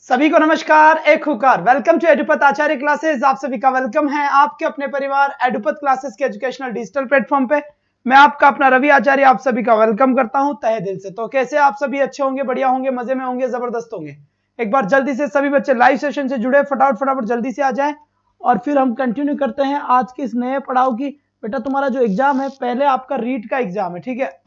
सभी को नमस्कार, एक हुकार। Welcome to Edupat Acharya classes. आप सभी का वेलकम है आपके अपने परिवार एडुपत क्लासेस के एजुकेशनल डिजिटल प्लेटफॉर्म पे। मैं आपका अपना रवि आचार्य आप सभी का वेलकम करता हूं तहे दिल से। तो कैसे आप सभी? अच्छे होंगे, बढ़िया होंगे, मजे में होंगे, जबरदस्त होंगे। एक बार जल्दी से सभी बच्चे लाइव सेशन से जुड़े, फटाफट जल्दी से आ जाए और फिर हम कंटिन्यू करते हैं आज के इस नए पड़ाव की। बेटा तुम्हारा जो एग्जाम है, पहले आपका रीट का एग्जाम है, ठीक है?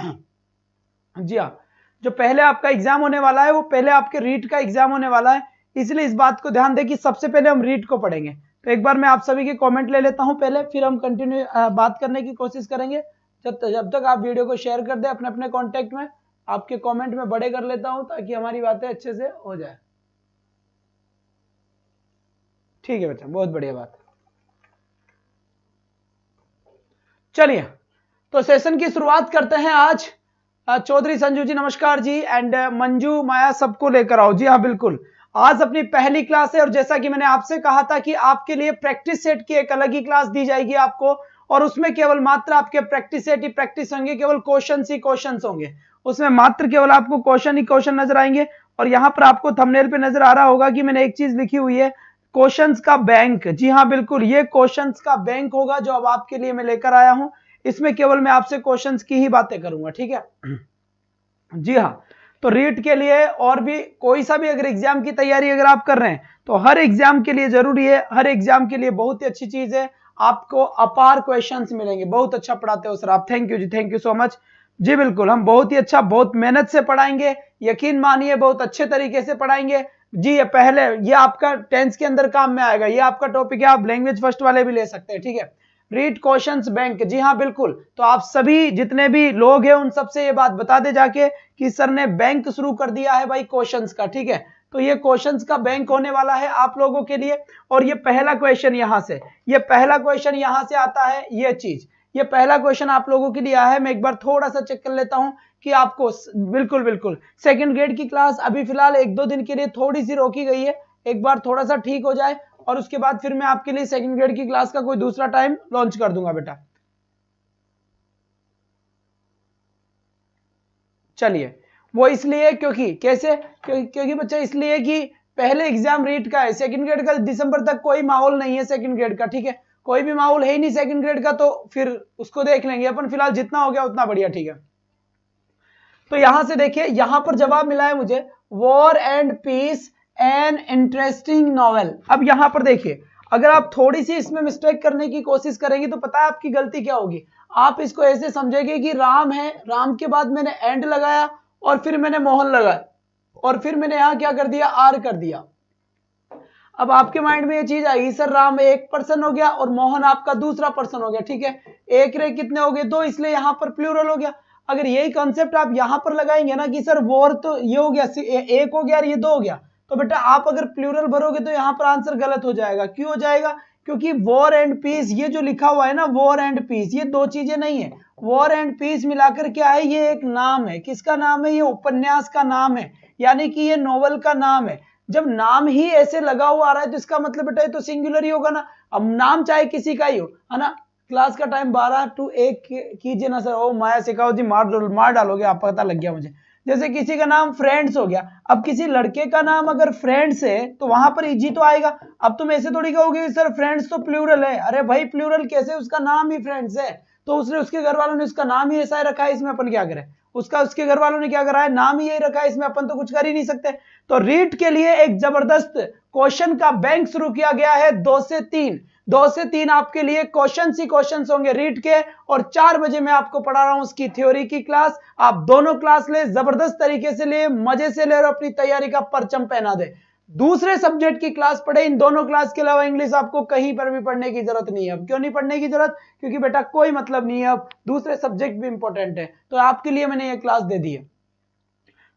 जी हाँ, जो पहले आपका एग्जाम होने वाला है वो पहले आपके रीट का एग्जाम होने वाला है। इसलिए इस बात को ध्यान दें कि सबसे पहले हम रीट को पढ़ेंगे। तो एक बार मैं आप सभी के कमेंट ले लेता हूं पहले, फिर हम कंटिन्यू बात करने की कोशिश करेंगे। जब तक आप वीडियो को शेयर कर दें अपने अपने कॉन्टेक्ट में, आपके कॉमेंट में बड़े कर लेता हूं ताकि हमारी बातें अच्छे से हो जाए। ठीक है बच्चा, बहुत बढ़िया बात। चलिए तो सेशन की शुरुआत करते हैं आज। चौधरी संजू जी नमस्कार जी, एंड मंजू माया सबको लेकर आओ। जी हाँ बिल्कुल, आज अपनी पहली क्लास है और जैसा कि मैंने आपसे कहा था कि आपके लिए प्रैक्टिस सेट की एक अलग ही क्लास दी जाएगी आपको, और उसमें केवल मात्र आपके प्रैक्टिस सेट ही प्रैक्टिस होंगे, केवल क्वेश्चन ही क्वेश्चन होंगे। उसमें मात्र केवल आपको क्वेश्चन ही क्वेश्चन नजर आएंगे। और यहाँ पर आपको थंबनेल पे नजर आ रहा होगा कि मैंने एक चीज लिखी हुई है, क्वेश्चंस का बैंक। जी हाँ बिल्कुल, ये क्वेश्चंस का बैंक होगा जो अब आपके लिए मैं लेकर आया हूं। इसमें केवल मैं आपसे क्वेश्चंस की ही बातें करूंगा, ठीक है? जी हाँ, तो रीट के लिए और भी कोई सा भी अगर एग्जाम की तैयारी अगर आप कर रहे हैं तो हर एग्जाम के लिए जरूरी है, हर एग्जाम के लिए बहुत ही अच्छी चीज है, आपको अपार क्वेश्चंस मिलेंगे। बहुत अच्छा पढ़ाते हो सर आप, थैंक यू जी, थैंक यू सो मच। जी बिल्कुल, हम बहुत ही अच्छा, बहुत मेहनत से पढ़ाएंगे, यकीन मानिए बहुत अच्छे तरीके से पढ़ाएंगे जी। ये पहले ये आपका टेंथ के अंदर काम में आएगा, ये आपका टॉपिक है, आप लैंग्वेज फर्स्ट वाले भी ले सकते हैं, ठीक है? Read questions bank. जी हाँ बिल्कुल, तो आप सभी जितने भी लोग हैं उन सबसे ये बात बता दे जाके कि सर ने बैंक शुरू कर दिया है भाई क्वेश्चंस का, ठीक है? तो ये क्वेश्चंस का बैंक होने वाला है आप लोगों के लिए। और ये पहला क्वेश्चन यहां से, ये पहला क्वेश्चन यहां से आता है, ये चीज, ये पहला क्वेश्चन आप लोगों के लिए आया है। मैं एक बार थोड़ा सा चेक कर लेता हूं कि आपको बिल्कुल सेकंड ग्रेड की क्लास अभी फिलहाल 1-2 दिन के लिए थोड़ी सी रोकी गई है, एक बार थोड़ा सा ठीक हो जाए और उसके बाद फिर मैं आपके लिए सेकंड ग्रेड की क्लास का कोई दूसरा टाइम लॉन्च कर दूंगा बेटा। चलिए, वो इसलिए क्योंकि कैसे, क्योंकि बच्चा इसलिए कि पहले एग्जाम रीट का है, सेकंड ग्रेड का दिसंबर तक कोई माहौल नहीं है सेकंड ग्रेड का, ठीक है? कोई भी माहौल है ही नहीं सेकंड ग्रेड का, तो फिर उसको देख लेंगे अपन, फिलहाल जितना हो गया उतना बढ़िया, ठीक है? तो यहां से देखिए, यहां पर जवाब मिला है मुझे, war and peace an interesting novel. अब यहां पर देखिए, अगर आप थोड़ी सी इसमें मिस्टेक करने की कोशिश करेंगे तो पता है आपकी गलती क्या होगी? आप इसको ऐसे समझेंगे कि राम है, राम के बाद मैंने एंड लगाया और फिर मैंने मोहन लगाया और फिर मैंने यहां क्या कर दिया, आर कर दिया। अब आपके माइंड में ये चीज आई, सर राम एक पर्सन हो गया और मोहन आपका दूसरा पर्सन हो गया, ठीक है? एक रे कितने हो गए, 2, इसलिए यहां पर प्लूरल हो गया। अगर यही कॉन्सेप्ट आप यहां पर लगाएंगे ना कि सर वॉर तो ये हो गया, एक हो गया और ये 2 हो गया, तो बेटा आप अगर प्लूरल भरोगे तो यहां पर आंसर गलत हो जाएगा। क्यों हो जाएगा? क्योंकि वॉर एंड पीस, ये जो लिखा हुआ है ना वॉर एंड पीस, ये 2 चीजें नहीं है। वॉर एंड पीस मिलाकर क्या है, ये एक नाम है। किसका नाम है? ये उपन्यास का नाम है, यानी कि ये नॉवल का नाम है। जब नाम ही ऐसे लगा हुआ आ रहा है तो इसका मतलब बेटा ये तो सिंगुलर ही होगा ना। अब नाम चाहे किसी का ही हो, है ना? क्लास का टाइम 12 to 1 कीजिए ना सर। ओ माया सिखाओ जी, मार डालोगे आप, पता लग गया मुझे। जैसे किसी का नाम फ्रेंड्स हो गया, अब किसी लड़के का नाम अगर फ्रेंड्स है तो वहां पर इजी तो आएगा। अब तुम ऐसे थोड़ी कहोगे सर फ्रेंड्स तो प्लूरल है। अरे भाई प्लूरल कैसे, उसका नाम ही फ्रेंड्स है, तो उसने, उसके घर वालों ने उसका नाम ही ऐसा रखा है, इसमें अपन क्या करें? उसके घर वालों ने क्या करा है, नाम ही यही रखा है, इसमें अपन तो कुछ कर ही नहीं सकते। तो रीट के लिए एक जबरदस्त क्वेश्चन का बैंक शुरू किया गया है, 2 से 3 आपके लिए क्वेश्चन ही क्वेश्चन होंगे रीट के। और 4 बजे मैं आपको पढ़ा रहा हूं उसकी थ्योरी की क्लास। आप दोनों क्लास ले, जबरदस्त तरीके से ले, मजे से ले और अपनी तैयारी का परचम पहना दे। दूसरे सब्जेक्ट की क्लास पढ़े, इन दोनों क्लास के अलावा इंग्लिश आपको कहीं पर भी पढ़ने की जरूरत नहीं है। अब क्यों नहीं पढ़ने की जरूरत? क्योंकि बेटा कोई मतलब नहीं है, अब दूसरे सब्जेक्ट भी इंपॉर्टेंट है, तो आपके लिए मैंने ये क्लास दे दी है।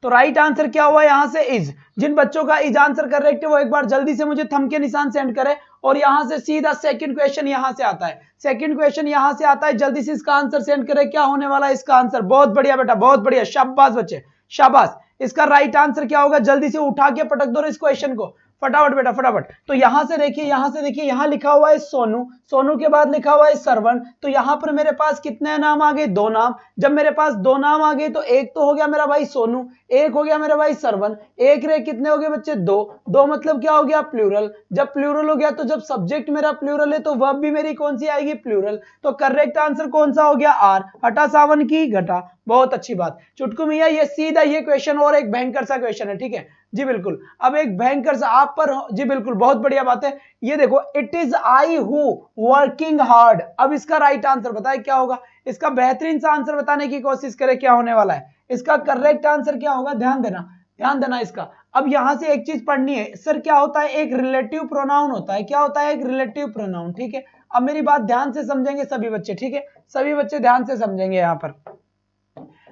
तो राइट आंसर क्या हुआ यहां से? इज। जिन बच्चों का इज आंसर करेक्ट है वो एक बार जल्दी से मुझे थंब के निशान सेंड करें। और यहां से सीधा सेकंड क्वेश्चन यहां से आता है, सेकंड क्वेश्चन यहां से आता है, जल्दी से इसका आंसर सेंड करें। क्या होने वाला है इसका आंसर? बहुत बढ़िया बेटा, बहुत बढ़िया, शाबाश बच्चे, शाबाश। इसका राइट आंसर क्या होगा? जल्दी से उठा के पटक दो इस क्वेश्चन को। फटाफट बेटा फटाफट। तो यहां से देखिए, यहां लिखा हुआ है सोनू, सोनू के बाद लिखा हुआ है सरवण। तो यहां पर मेरे पास कितने नाम आ गए? 2 नाम। जब मेरे पास 2 नाम आ गए तो एक तो हो गया मेरा भाई सोनू, एक हो गया मेरा भाई सरवण, एक रे कितने हो गए बच्चे? 2। 2 मतलब क्या हो गया? प्लूरल। जब प्लूरल हो गया तो जब सब्जेक्ट मेरा प्लूरल है तो वर्ब भी मेरी कौन सी आएगी? प्लूरल। तो करेक्ट आंसर कौन सा हो गया? आर। हटा सावन की घटा। बहुत अच्छी बात चुटकू मियां, ये सीधा ये क्वेश्चन और एक भयंकर सा क्वेश्चन है, ठीक है जी बिल्कुल। अब एक भयंकर सा आप पर जी बिल्कुल, बहुत बढ़िया बात है। ये देखो, it is I who working hard. अब इसका राइट आंसर बताए क्या होगा? इसका बेहतरीन सा आंसर बताने की कोशिश करें, क्या होने वाला है इसका करेक्ट आंसर? क्या होगा? ध्यान देना इसका। अब यहां से एक चीज पढ़नी है सर, क्या होता है? एक रिलेटिव प्रोनाउन होता है। क्या होता है? एक रिलेटिव प्रोनाउन, ठीक है। अब मेरी बात ध्यान से समझेंगे सभी बच्चे, ठीक है, सभी बच्चे ध्यान से समझेंगे। यहां पर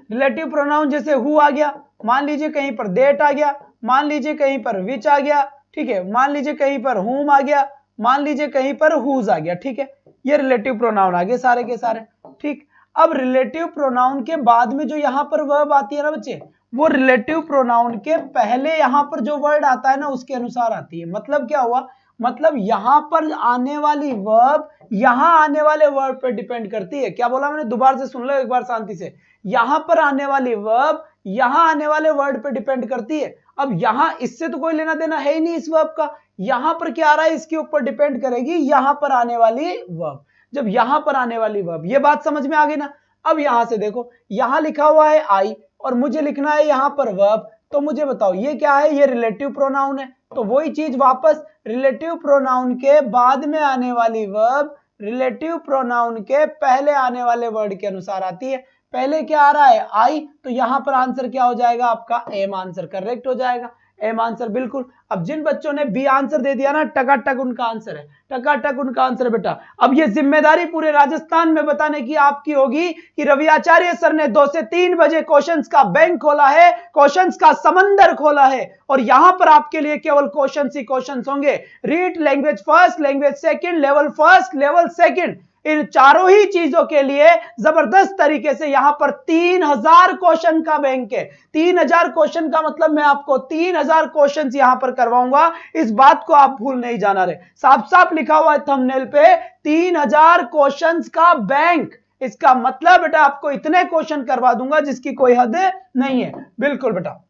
रिलेटिव प्रोनाउन जैसे हु आ गया, मान लीजिए कहीं पर दैट आ गया, मान लीजिए कहीं पर विच आ गया, ठीक है, मान लीजिए कहीं पर हुम आ गया, मान लीजिए कहीं पर हुज आ गया, ठीक है। ये रिलेटिव प्रोनाउन आ गए सारे के सारे, ठीक। अब रिलेटिव प्रोनाउन के बाद में जो यहां पर वर्ब आती है ना बच्चे, वो रिलेटिव प्रोनाउन के पहले यहां पर जो वर्ड आता है ना उसके अनुसार आती है। मतलब क्या हुआ? मतलब यहां पर आने वाली वर्ब यहां आने वाले वर्ब पर डिपेंड करती है। क्या बोला मैंने? दोबारा से सुन लो एक बार शांति से। यहां पर आने वाली वर्ब यहां आने वाले वर्ड पर डिपेंड करती है। अब यहां इससे तो कोई लेना देना है ही नहीं इस वर्ब का, यहां पर क्या आ रहा है इसके ऊपर डिपेंड करेगी यहां पर आने वाली वर्ब। जब यहां पर आने वाली वर्ब, ये बात समझ में आ गई ना। अब यहां से देखो, यहां लिखा हुआ है आई और मुझे लिखना है यहां पर वर्ब। तो मुझे बताओ ये क्या है? ये रिलेटिव प्रोनाउन है। तो वही चीज वापस, रिलेटिव प्रोनाउन के बाद में आने वाली वर्ब रिलेटिव प्रोनाउन के पहले आने वाले वर्ड के अनुसार आती है। पहले क्या आ रहा है? आई। तो यहां पर आंसर क्या हो जाएगा आपका? एम आंसर करेक्ट हो जाएगा, एम आंसर बिल्कुल। अब जिन बच्चों ने बी आंसर दे दिया ना, टकाटक उनका आंसर है, टकाटक उनका आंसर है बेटा। अब ये जिम्मेदारी पूरे राजस्थान में बताने की आपकी होगी कि रवि आचार्य सर ने 2 से 3 बजे क्वेश्चंस का बैंक खोला है, क्वेश्चंस का समंदर खोला है, और यहां पर आपके लिए केवल क्वेश्चंस ही क्वेश्चंस होंगे। Read language first, language second, level first, level second, इन चारों ही चीजों के लिए जबरदस्त तरीके से यहां पर 3000 क्वेश्चन का बैंक है। 3000 क्वेश्चन का मतलब मैं आपको 3000 क्वेश्चन यहां पर करवाऊंगा, इस बात को आप भूल नहीं जाना रे। साफ साफ लिखा हुआ है थंबनेल पे 3000 क्वेश्चन का बैंक। इसका मतलब बेटा आपको इतने क्वेश्चन करवा दूंगा जिसकी कोई हद नहीं है। बिल्कुल बेटा,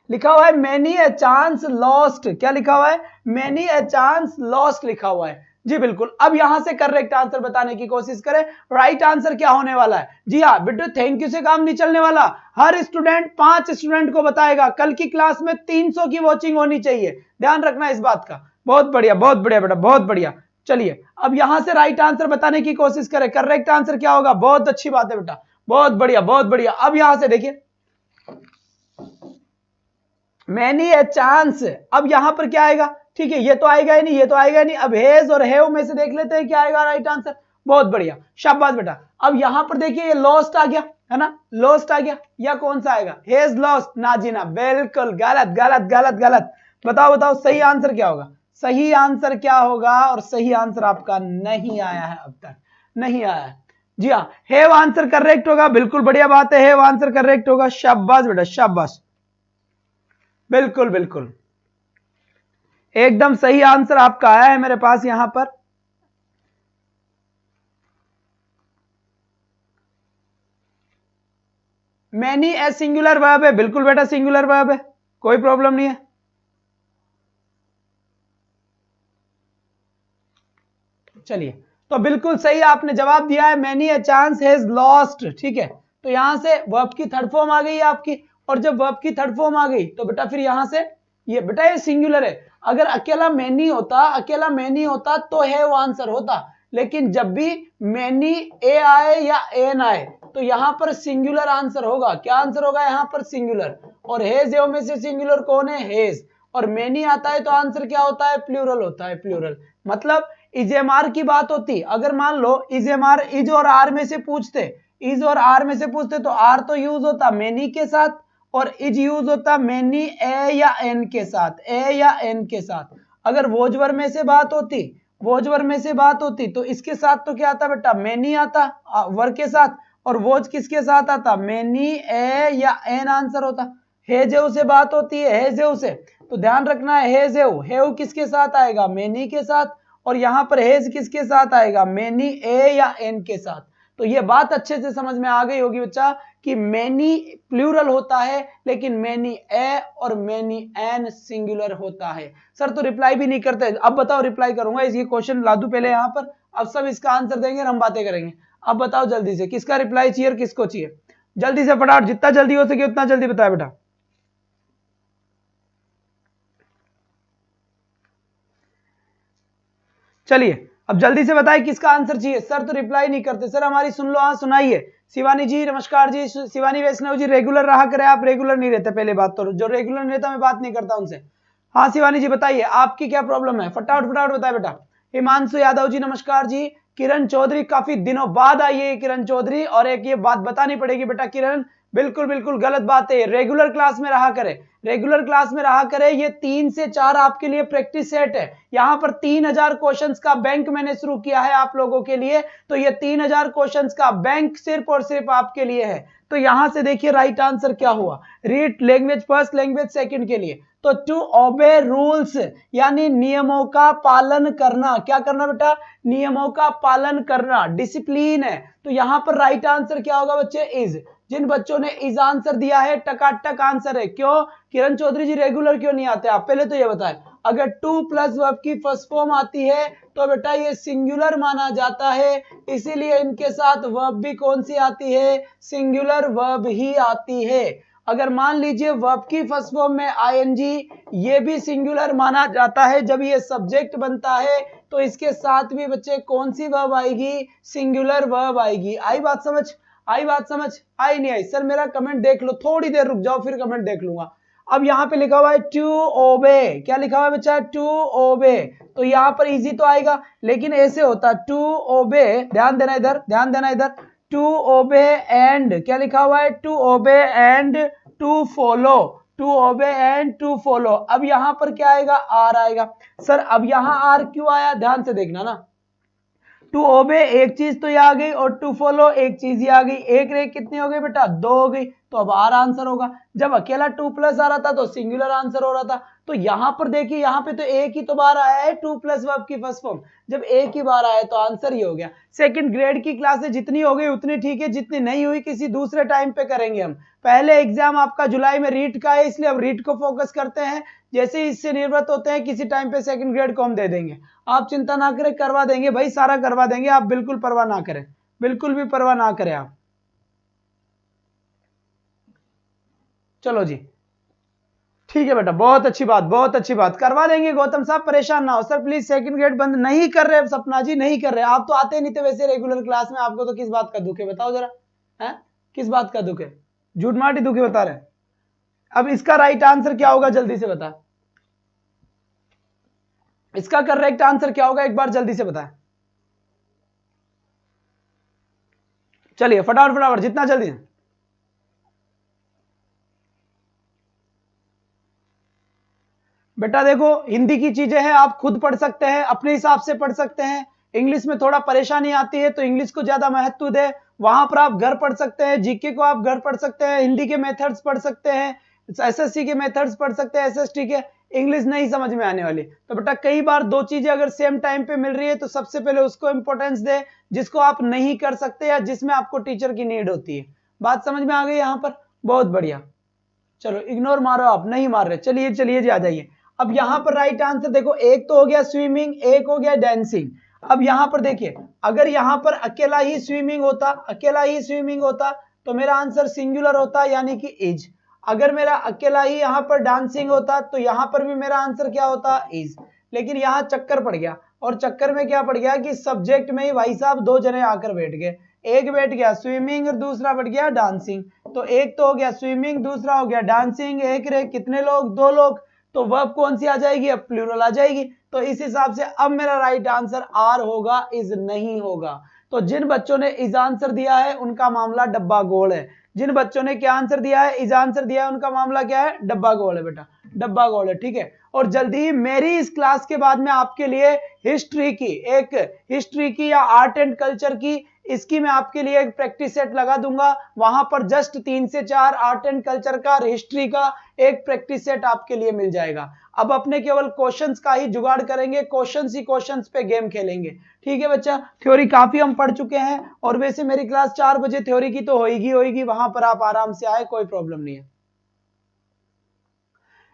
लिखा हुआ है मेनी ए चांस लॉस्ट। क्या लिखा हुआ है? मेनी ए चांस लॉस्ट लिखा हुआ है जी बिल्कुल। अब यहां से करेक्ट आंसर बताने की कोशिश करें। राइट आंसर क्या होने वाला है? जी हाँ बेटा, थैंक यू से काम नहीं चलने वाला। हर स्टूडेंट 5 स्टूडेंट को बताएगा। कल की क्लास में 300 की वॉचिंग होनी चाहिए, ध्यान रखना इस बात का। बहुत बढ़िया बेटा, बहुत बढ़िया। चलिए अब यहां से राइट आंसर बताने की कोशिश करें। करेक्ट आंसर क्या होगा? बहुत अच्छी बात है बेटा, बहुत बढ़िया बहुत बढ़िया। अब यहां से देखिए मैनी ए चांस, अब यहां पर क्या आएगा? ठीक है, ये तो आएगा ही नहीं, ये तो आएगा ही नहीं। अब हेज और हैव में से देख लेते हैं क्या आएगा राइट आंसर। बहुत बढ़िया, शाबाश बेटा। अब यहां पर देखिए ये लॉस्ट आ गया है ना, लॉस्ट आ गया, या कौन सा आएगा? हेज लॉस्ट, ना जी ना, बिल्कुल गलत गलत गलत गलत। बताओ बताओ सही आंसर क्या होगा? सही आंसर क्या होगा? और सही आंसर आपका नहीं आया है, अब तक नहीं आया है। जी हाँ, हैव आंसर करेक्ट होगा, बिल्कुल बढ़िया बात है, हैव आंसर करेक्ट होगा। शाबाश बेटा शाबाश, बिल्कुल बिल्कुल एकदम सही आंसर आपका आया है मेरे पास यहां पर। मैनी ए सिंगुलर वर्ब है, बिल्कुल बेटा सिंगुलर वर्ब है, कोई प्रॉब्लम नहीं है। चलिए, तो बिल्कुल सही आपने जवाब दिया है, many a chance has lost. ठीक है, तो यहां से वर्ब की थर्ड फॉर्म आ गई आपकी, और जब वर्ब की थर्ड फॉर्म आ गई तो बेटा फिर यहां से ये बेटा ये सिंगुलर है। अगर अकेला मैनी होता तो हैव आंसर होता, लेकिन जब भी मैनी ए आए या एन आए तो यहां पर सिंगुलर आंसर होगा। क्या आंसर होगा यहां पर? सिंगुलर। और हेज एव में से सिंगुलर कौन है? हेज। और मैनी आता है तो आंसर क्या होता है? प्लूरल होता है, प्लूरल। मतलब इजेमार की बात होती, अगर मान लो इजेमार इज और आर में से पूछते, इज और आर में से पूछते तो आर तो यूज होता मैनी के साथ और इज यूज होता मैनी ए या एन के साथ, ए या एन के साथ। अगर वोजवर में से बात होती तो इसके साथ तो क्या आता बेटा? मैनी आता वर के साथ, और वोज किसके साथ आता? मैनी ए या एन आंसर होता। हेजेव से बात होती है, हेजेव से, तो ध्यान रखना है हेज हेव किसके साथ आएगा, मेनी के साथ, और यहां पर हेज किसके साथ आएगा, मेनी ए या एन के साथ। तो ये बात अच्छे से समझ में आ गई होगी बच्चा कि मेनी प्लूरल होता है लेकिन मेनी ए और मेनी एन सिंगुलर होता है। सर तो रिप्लाई भी नहीं करते, अब बताओ रिप्लाई करूंगा, इसकी क्वेश्चन ला दूं पहले यहां पर, अब सब इसका आंसर देंगे और हम बातें करेंगे। अब बताओ जल्दी से किसका रिप्लाई चाहिए और किसको चाहिए, जल्दी से फटाफट, जितना जल्दी हो सके उतना जल्दी बताया बेटा। चलिए अब जल्दी से बताइए किसका आंसर चाहिए। सर तो रिप्लाई नहीं करते, सर हमारी सुन लो, हाँ सुनाइए। शिवानी जी नमस्कार जी, शिवानी वैष्णव जी रेगुलर रहा करें, आप रेगुलर नहीं रहते, पहले बात तो जो रेगुलर नहीं रहता मैं बात नहीं करता उनसे। हाँ शिवानी जी बताइए आपकी क्या प्रॉब्लम है, फटाफट फटाफट बताए बेटा। हिमांशु यादव जी नमस्कार जी। किरण चौधरी काफी दिनों बाद आई है किरण चौधरी, और एक ये बात बतानी पड़ेगी बेटा किरण, बिल्कुल बिल्कुल गलत बात है, रेगुलर क्लास में रहा करे, रेगुलर क्लास में रहा करे। ये 3 से 4 आपके लिए प्रैक्टिस सेट है, यहाँ पर 3000 क्वेश्चंस का बैंक मैंने शुरू किया है आप लोगों के लिए, तो ये 3000 क्वेश्चंस का बैंक सिर्फ और सिर्फ आपके लिए है। तो यहां से देखिए राइट आंसर क्या हुआ, read language first, language second के लिए, तो टू ओबे रूल्स यानी नियमों का पालन करना, क्या करना बेटा, नियमों का पालन करना, डिसिप्लिन है। तो यहां पर राइट आंसर क्या होगा बच्चे, इज। जिन बच्चों ने इज आंसर दिया है टकाटक आंसर है। क्यों किरण चौधरी जी रेगुलर क्यों नहीं आते आप, पहले तो ये बताएं। अगर टू प्लस वर्ब की फर्स्ट फॉर्म आती है तो बेटा ये सिंगुलर माना जाता है, इसीलिए इनके साथ वर्ब भी कौन सी आती है, सिंगुलर वर्ब ही आती है। अगर मान लीजिए वर्ब की फर्स्ट फॉर्म में आईएनजी, ये भी सिंगुलर माना जाता है, जब ये सब्जेक्ट बनता है तो इसके साथ भी बच्चे कौन सी वर्ब आएगी, सिंगुलर वर्ब आएगी। आई बात समझ, आई बात समझ, आई नहीं आई, सर मेरा कमेंट देख लो, थोड़ी देर रुक जाओ फिर कमेंट देख लूंगा। अब यहाँ पे लिखा हुआ है टू ओबे, क्या लिखा हुआ है बच्चा, टू ओबे, तो यहाँ पर इजी तो आएगा, लेकिन ऐसे होता टू ओबे, ध्यान देना इधर, ध्यान देना इधर, टू ओबे एंड, क्या लिखा हुआ है, to obey and to follow, to obey and to follow. अब यहाँ पर क्या आएगा, आर आएगा। सर अब यहाँ आर क्यों आया, ध्यान से देखना ना, टू ओबे एक चीज तो ये आ गई और टू फॉलो एक चीज ये आ गई, एक रे कितनी हो गई बेटा, 2 हो गई, तो अब आर आंसर होगा। जब अकेला 2 प्लस आ रहा था तो सिंगुलर आंसर हो रहा था। तो यहां पर देखिए, यहाँ पे तो एक ही तो बार आया है 2 प्लस वर्ब की फर्स्ट फॉर्म, जब एक ही बार आया तो आंसर ही हो गया। सेकंड ग्रेड की क्लासेस जितनी हो गई उतनी ठीक है, जितनी नहीं हुई किसी दूसरे टाइम पे करेंगे हम। पहले एग्जाम आपका जुलाई में रीट का है, इसलिए अब रीट को फोकस करते हैं, जैसे ही इससे निवृत्त होते हैं किसी टाइम पे सेकंड ग्रेड को हम दे देंगे। आप चिंता ना करें, करवा देंगे भाई, सारा करवा देंगे, आप बिल्कुल परवाह ना करें, बिल्कुल भी परवाह ना करें आप। चलो जी ठीक है बेटा, बहुत अच्छी बात, बहुत अच्छी बात, करवा देंगे गौतम साहब, परेशान ना हो। सर प्लीज सेकंड ग्रेड बंद नहीं कर रहे सपना जी, नहीं कर रहे, आप तो आते नहीं थे वैसे रेगुलर क्लास में, आपको तो किस बात का दुख है बताओ जरा, है किस बात का दुख है, झूठ माटी दुख है बता रहे। अब इसका राइट आंसर क्या होगा जल्दी से बता, इसका करेक्ट आंसर क्या होगा एक बार जल्दी से बता, चलिए फटाफट फटाफट जितना जल्दी। बेटा देखो हिंदी की चीजें हैं, आप खुद पढ़ सकते हैं, अपने हिसाब से पढ़ सकते हैं। इंग्लिश में थोड़ा परेशानी आती है तो इंग्लिश को ज्यादा महत्व दे, वहां पर आप घर पढ़ सकते हैं, जीके को आप घर पढ़ सकते हैं, हिंदी के मेथड्स पढ़ सकते हैं, एसएससी के मेथड्स पढ़ सकते हैं, एसएसटी के। इंग्लिश नहीं समझ में आने वाली तो बेटा कई बार 2 चीजें अगर सेम टाइम पे मिल रही है तो सबसे पहले उसको इंपॉर्टेंस दे जिसको आप नहीं कर सकते या जिसमें आपको टीचर की नीड होती है। बात समझ में आ गई यहाँ पर, बहुत बढ़िया। चलो इग्नोर मारो, आप नहीं मार रहे, चलिए चलिए जी आ जाइए। अब यहाँ पर राइट आंसर देखो, एक तो हो गया स्विमिंग, एक हो गया डांसिंग। अब यहाँ पर देखिए, अगर यहाँ पर अकेला ही स्विमिंग होता, अकेला ही स्विमिंग होता तो मेरा आंसर सिंगुलर होता यानी कि इज। अगर मेरा अकेला ही यहाँ पर डांसिंग होता तो यहाँ पर भी मेरा आंसर क्या होता, इज। लेकिन यहाँ चक्कर पड़ गया, और चक्कर में क्या पड़ गया कि सब्जेक्ट में ही भाई साहब 2 जने आकर बैठ गए, एक बैठ गया स्विमिंग और दूसरा बैठ गया डांसिंग। तो एक तो हो गया स्विमिंग, दूसरा हो गया डांसिंग, एक रे कितने लोग, 2 लोग, तो वर्ब कौन सी आ जाएगी, अब प्लूरल आ जाएगी। तो इस हिसाब से अब मेरा राइट आंसर आर होगा, इज नहीं होगा। तो जिन बच्चों ने इज आंसर दिया है उनका मामला डब्बा गोल है, जिन बच्चों ने क्या आंसर दिया है, इज आंसर दिया है, उनका मामला क्या है, डब्बा गोल है बेटा, डब्बा गोल है, ठीक है। और जल्दी मेरी इस क्लास के बाद में आपके लिए हिस्ट्री की, एक हिस्ट्री की या आर्ट एंड कल्चर की इसकी मैं आपके लिए एक प्रैक्टिस सेट लगा दूंगा, वहां पर जस्ट 3 से 4 आर्ट एंड कल्चर का, हिस्ट्री का एक प्रैक्टिस सेट आपके लिए मिल जाएगा। अब अपने केवल क्वेश्चंस का ही जुगाड़ करेंगे, क्वेश्चंस ही क्वेश्चंस पे गेम खेलेंगे। ठीक है बच्चा, थ्योरी काफी हम पढ़ चुके हैं और वैसे मेरी क्लास 4 बजे थ्योरी की तो होगी, वहां पर आप आराम से आए, कोई प्रॉब्लम नहीं है।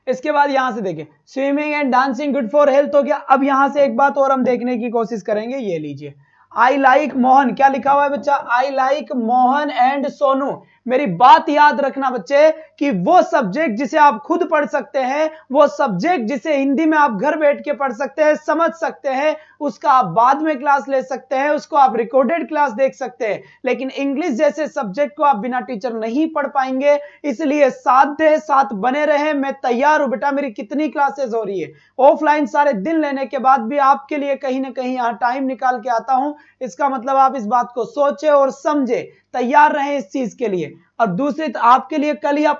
इसके बाद यहां से देखें, swimming and dancing good for health हो गया। अब यहां से एक बात और हम देखने की कोशिश करेंगे, ये लीजिए, आई लाइक मोहन, क्या लिखा हुआ है बच्चा, I like Mohan and Sonu. मेरी बात याद रखना बच्चे कि वो सब्जेक्ट जिसे आप खुद पढ़ सकते हैं, वो सब्जेक्ट जिसे हिंदी में आप घर बैठ के पढ़ सकते हैं, समझ सकते हैं, उसका आप बाद में क्लास ले सकते हैं, उसको आप रिकॉर्डेड क्लास देख सकते हैं। लेकिन इंग्लिश जैसे सब्जेक्ट को आप बिना टीचर नहीं पढ़ पाएंगे, इसलिए साथ बने रहे। मैं तैयार हूं बेटा, मेरी कितनी क्लासेस हो रही है ऑफलाइन, सारे दिन लेने के बाद भी आपके लिए कहीं ना कहीं यहाँ टाइम निकाल के आता हूं। इसका मतलब आप इस बात को सोचे और समझे, तैयार रहें इस चीज के लिए। और दूसरी आपके लिए कल या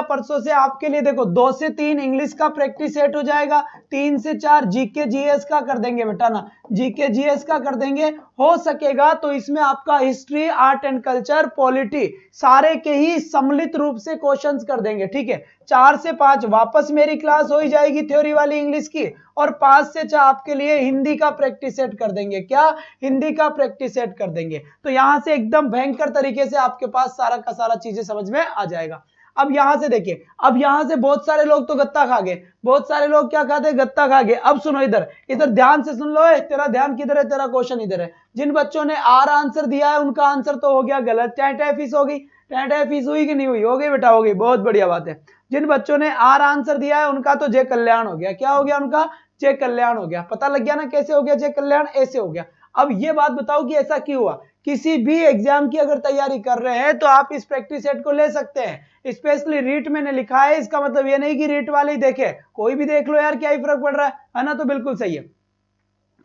परसों से आपके लिए देखो 2 से 3 इंग्लिश का प्रैक्टिस सेट हो जाएगा, 3 से 4 जीके जीएस का कर देंगे बेटा ना, जीके जीएस का कर देंगे। हो सकेगा तो इसमें आपका history, art and culture, polity सारे के ही सम्मिलित रूप से क्वेश्चंस कर देंगे। ठीक है, 4 से 5 वापस मेरी क्लास हो ही जाएगी थ्योरी वाली इंग्लिश की, और 5 से 6 आपके लिए हिंदी का प्रैक्टिस सेट कर देंगे। क्या, हिंदी का प्रैक्टिस सेट कर देंगे। तो यहां से एकदम भयंकर तरीके से आपके पास सारा का सारा चीजें समझ में आ जाएगा। अब यहां से देखिए, अब यहां से बहुत सारे लोग तो गत्ता खा गए, बहुत सारे लोग क्या खाते, गत्ता खा गए। अब सुनो, इधर ध्यान से सुन लो, तेरा ध्यान किधर है, तेरा क्वेश्चन इधर है। जिन बच्चों ने आर आंसर दिया है उनका आंसर तो हो गया गलत, टैं फीस हो गई, टैं फीस हुई कि नहीं हुई, हो गई बेटा, हो गई, बहुत बढ़िया बात है। जिन बच्चों ने आर आंसर दिया है उनका तो जय कल्याण हो गया। क्या हो गया उनका, जय कल्याण हो गया। पता लग गया ना कैसे हो गया जय कल्याण, ऐसे हो गया। अब ये बात बताओ कि ऐसा क्यों हुआ। किसी भी एग्जाम की अगर तैयारी कर रहे हैं तो आप इस प्रैक्टिस सेट को ले सकते हैं। स्पेशली रीट मैंने लिखा है, इसका मतलब ये नहीं कि रीट वाले ही देखे, कोई भी देख लो यार, क्या ही फर्क पड़ रहा है ना, तो बिल्कुल सही है।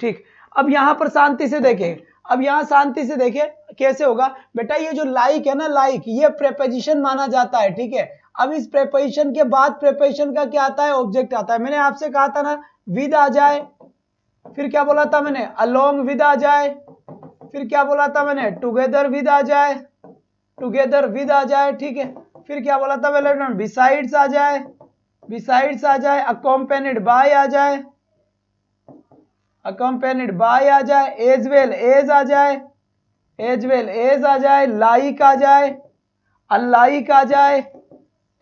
ठीक, अब यहां पर शांति से देखें, अब यहां शांति से देखें कैसे होगा बेटा। ये जो लाइक है ना, लाइक, ये प्रेपोजिशन माना जाता है। ठीक है, अब इस प्रेपोजिशन के बाद प्रेपोजिशन का क्या आता है, ऑब्जेक्ट आता है। मैंने आपसे कहा था ना विद आ जाए, फिर क्या बोला था मैंने, अलोंग विद आ जाए, फिर क्या बोला था मैंने, टुगेदर विद आ जाए, टुगेदर विद आ जाए। ठीक है, फिर क्या बोला था मैंने, बिसाइड्स आ जाए, बिसाइड्स आ जाए, अकॉम्पेनिड बाय आ जाए, अकॉम्पेनिड बाय आ जाए, एज वेल एज आ जाए, एज वेल एज आ जाए, लाइक आ जाए, अनलाइक आ जाए।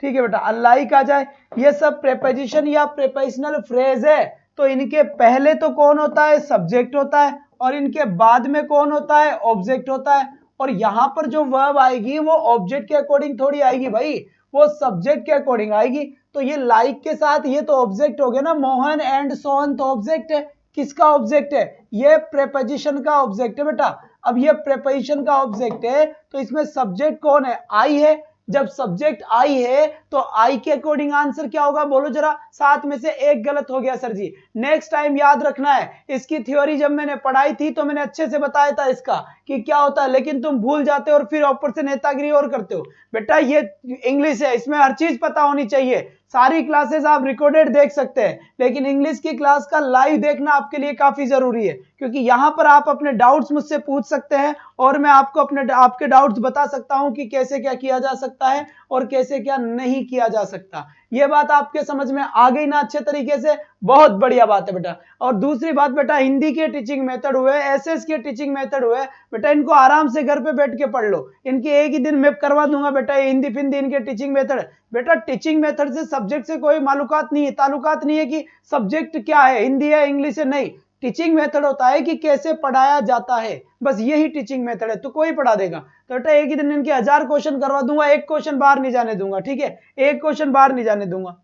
ठीक है बेटा, अनलाइक आ जाए। ये सब प्रेपोजिशन या प्रेपोजिशनल फ्रेज है। तो इनके पहले तो कौन होता है, सब्जेक्ट होता है, और इनके बाद में कौन होता है, ऑब्जेक्ट होता है। और यहां पर जो वर्ब आएगी वो ऑब्जेक्ट के अकॉर्डिंग थोड़ी आएगी भाई, वो सब्जेक्ट के अकॉर्डिंग आएगी। तो ये लाइक के साथ ये तो ऑब्जेक्ट हो गया ना, मोहन एंड सोहन तो ऑब्जेक्ट है। किसका ऑब्जेक्ट है, ये प्रेपोजिशन का ऑब्जेक्ट है बेटा। अब ये प्रेपोजिशन का ऑब्जेक्ट है तो इसमें सब्जेक्ट कौन है, आई है। जब सब्जेक्ट आई है तो आई के अकॉर्डिंग आंसर क्या होगा, बोलो जरा। 7 में से 1 गलत हो गया सर जी। नेक्स्ट टाइम याद रखना है, इसकी थ्योरी जब मैंने पढ़ाई थी तो मैंने अच्छे से बताया था इसका कि क्या होता है, लेकिन तुम भूल जाते हो और फिर ऊपर से नेतागिरी और करते हो। बेटा ये इंग्लिश है, इसमें हर चीज पता होनी चाहिए। सारी क्लासेस आप रिकॉर्डेड देख सकते हैं, लेकिन इंग्लिश की क्लास का लाइव देखना आपके लिए काफी जरूरी है, क्योंकि यहां पर आप अपने डाउट्स मुझसे पूछ सकते हैं और मैं आपको आपके डाउट्स बता सकता हूं कि कैसे क्या किया जा सकता है और कैसे क्या नहीं किया जा सकता। ये बात आपके समझ में आ गई ना अच्छे तरीके से, बहुत बढ़िया बात है बेटा। और दूसरी बात बेटा, हिंदी के टीचिंग मेथड हुए, एसएस के टीचिंग मेथड हुए, बेटा इनको आराम से घर पे बैठ के पढ़ लो। इनके एक ही दिन मैं करवा दूंगा बेटा, ये हिंदी फिंदी इनके टीचिंग मेथड। बेटा टीचिंग मेथड से सब्जेक्ट से कोई ताल्लुकात नहीं है कि सब्जेक्ट क्या है, हिंदी है इंग्लिश है, नहीं। टीचिंग मेथड होता है कि कैसे पढ़ाया जाता है, बस यही टीचिंग मेथड है। तो कोई पढ़ा देगा। तो बेटा एक ही दिन इनके 1000 क्वेश्चन करवा दूंगा, एक क्वेश्चन बाहर नहीं जाने दूंगा। ठीक है, एक क्वेश्चन बाहर नहीं जाने दूंगा।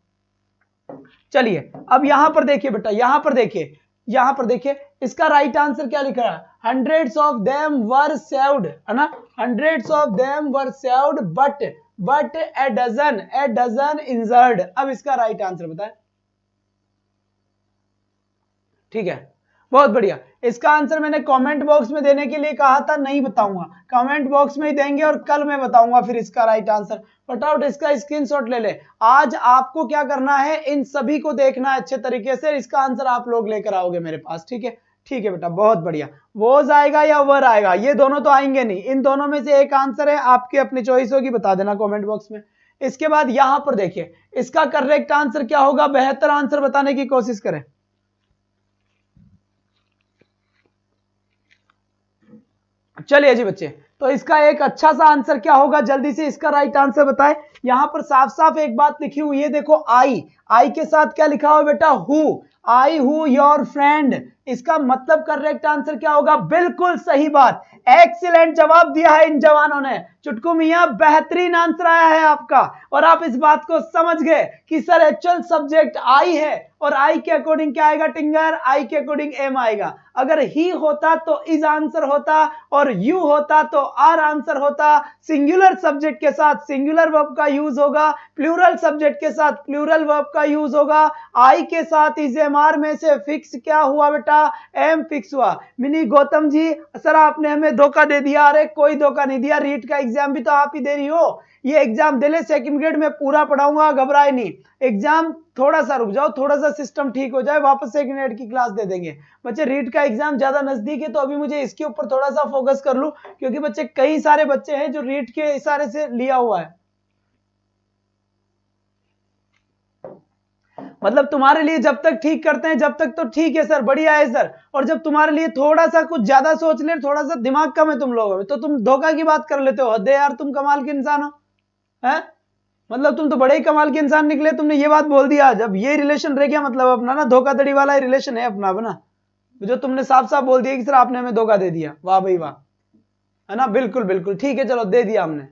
चलिए अब यहां पर देखिए बेटा, यहां पर देखिए इसका राइट आंसर क्या लिखा है, hundreds of them were saved, है ना, hundreds of them were saved but a dozen injured. अब इसका राइट आंसर बताएं। ठीक है, बहुत बढ़िया। इसका आंसर मैंने कमेंट बॉक्स में देने के लिए कहा था, नहीं बताऊंगा, कमेंट बॉक्स में ही देंगे और कल मैं बताऊंगा फिर इसका राइट आंसर। फटाफट इसका स्क्रीनशॉट ले ले। आज आपको क्या करना है, इन सभी को देखना है अच्छे तरीके से, इसका आंसर आप लोग लेकर आओगे मेरे पास। ठीक है, ठीक है बेटा, बहुत बढ़िया। वोज आएगा या वर आएगा, ये दोनों तो आएंगे नहीं, इन दोनों में से एक आंसर है, आपकी अपनी चॉइस होगी, बता देना कमेंट बॉक्स में। इसके बाद यहां पर देखिए इसका करेक्ट आंसर क्या होगा, बेहतर आंसर बताने की कोशिश करें। चलिए जी बच्चे, तो इसका एक अच्छा सा आंसर क्या होगा, जल्दी से इसका राइट आंसर बताएं। यहां पर साफ साफ एक बात लिखी हुई है, देखो आई के साथ क्या लिखा हुआ बेटा, who, I who your friend, इसका मतलब करेक्ट आंसर क्या होगा, बिल्कुल सही बात, एक्सीलेंट जवाब दिया है इन जवानों ने। चुटकू मियां बेहतरीन आंसर आया है आपका, और आप इस बात को समझ गए कि सर एक्चुअल सब्जेक्ट आई है, और आई के अकॉर्डिंग क्या आएगा टिंगर, आई के अकॉर्डिंग एम आएगा। अगर ही होता तो इज आंसर होता, और यू होता तो आर आंसर होता। सिंगुलर सब्जेक्ट के साथ सिंगुलर वर्ब का यूज होगा, प्लूरल सब्जेक्ट के साथ प्लूरल वर्ब का यूज होगा। आई के साथ इज एम आर में से फिक्स क्या हुआ बेटा, एम फिक्स हुआ। मिनी गौतम जी सर आपने हमें धोखा दे दिया, अरे कोई धोखा नहीं दिया, रीट का एग्जाम भी तो आप ही दे रही हो, ये एग्जाम दे ले, सेकंड ग्रेड में पूरा पढ़ाऊंगा, घबराए नहीं। एग्जाम थोड़ा सा रुक जाओ, थोड़ा सा सिस्टम ठीक हो जाए, वापस सेकंड ग्रेड की क्लास दे देंगे। बच्चे रीट का एग्जाम ज्यादा नजदीक है, तो अभी मुझे इसके ऊपर थोड़ा सा फोकस कर लूं, क्योंकि बच्चे कई सारे बच्चे हैं जो रीट के इशारे से लिया हुआ है। मतलब तुम्हारे लिए जब तक ठीक करते हैं जब तक तो ठीक है सर, बढ़िया है सर, और जब तुम्हारे लिए थोड़ा सा कुछ ज्यादा सोच ले, थोड़ा सा दिमाग कम है तुम लोगों में, तो तुम धोखा की बात कर लेते हो। हद है यार, तुम कमाल के इंसान हो, हैं? मतलब तुम तो बड़े ही कमाल के इंसान निकले, तुमने ये बात बोल दिया। जब ये रिलेशन रह गया मतलब अपना ना, धोखाधड़ी वाला रिलेशन है अपना अपना, जो तुमने साफ साफ बोल दिया कि सर आपने हमें धोखा दे दिया। वाह भाई वाह, है ना, बिल्कुल बिल्कुल ठीक है, चलो दे दिया हमने।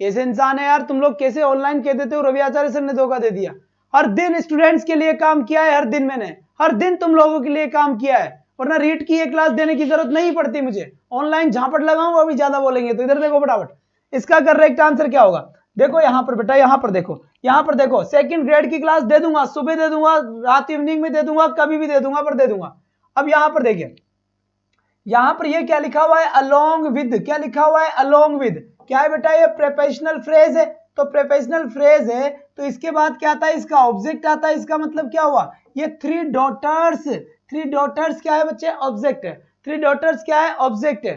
कैसे इंसान है यार तुम लोग, कैसे ऑनलाइन कह देते हो रवि आचार्य सर ने धोखा दे दिया। हर दिन स्टूडेंट्स के लिए काम किया है, हर दिन मैंने, हर दिन तुम लोगों के लिए काम किया है, वरना रीट की एक क्लास देने की जरूरत नहीं पड़ती मुझे। ऑनलाइन झापट लगाऊं अभी ज्यादा बोलेंगे तो। इधर देखो फटाफट, इसका करेक्ट आंसर क्या होगा, देखो यहां पर बेटा, यहां पर देखो, यहां पर देखो, सेकंड ग्रेड की क्लास दे दूंगा, सुबह दे दूंगा, रात इवनिंग में दे दूंगा, कभी भी दे दूंगा, पर दे दूंगा। अब यहां पर देखिए, यहां पर ये क्या लिखा हुआ है, अलोंग विद, क्या लिखा हुआ है, अलोंग विद, क्या है बेटा, ये प्रीपोजिशनल फ्रेज है, तो प्रीपोजिशनल फ्रेज है तो इसके बाद क्या आता है, इसका ऑब्जेक्ट आता है। इसका मतलब क्या हुआ, ये थ्री डॉटर्स क्या है बच्चे, ऑब्जेक्ट है। थ्री डॉटर्स क्या है, ऑब्जेक्ट है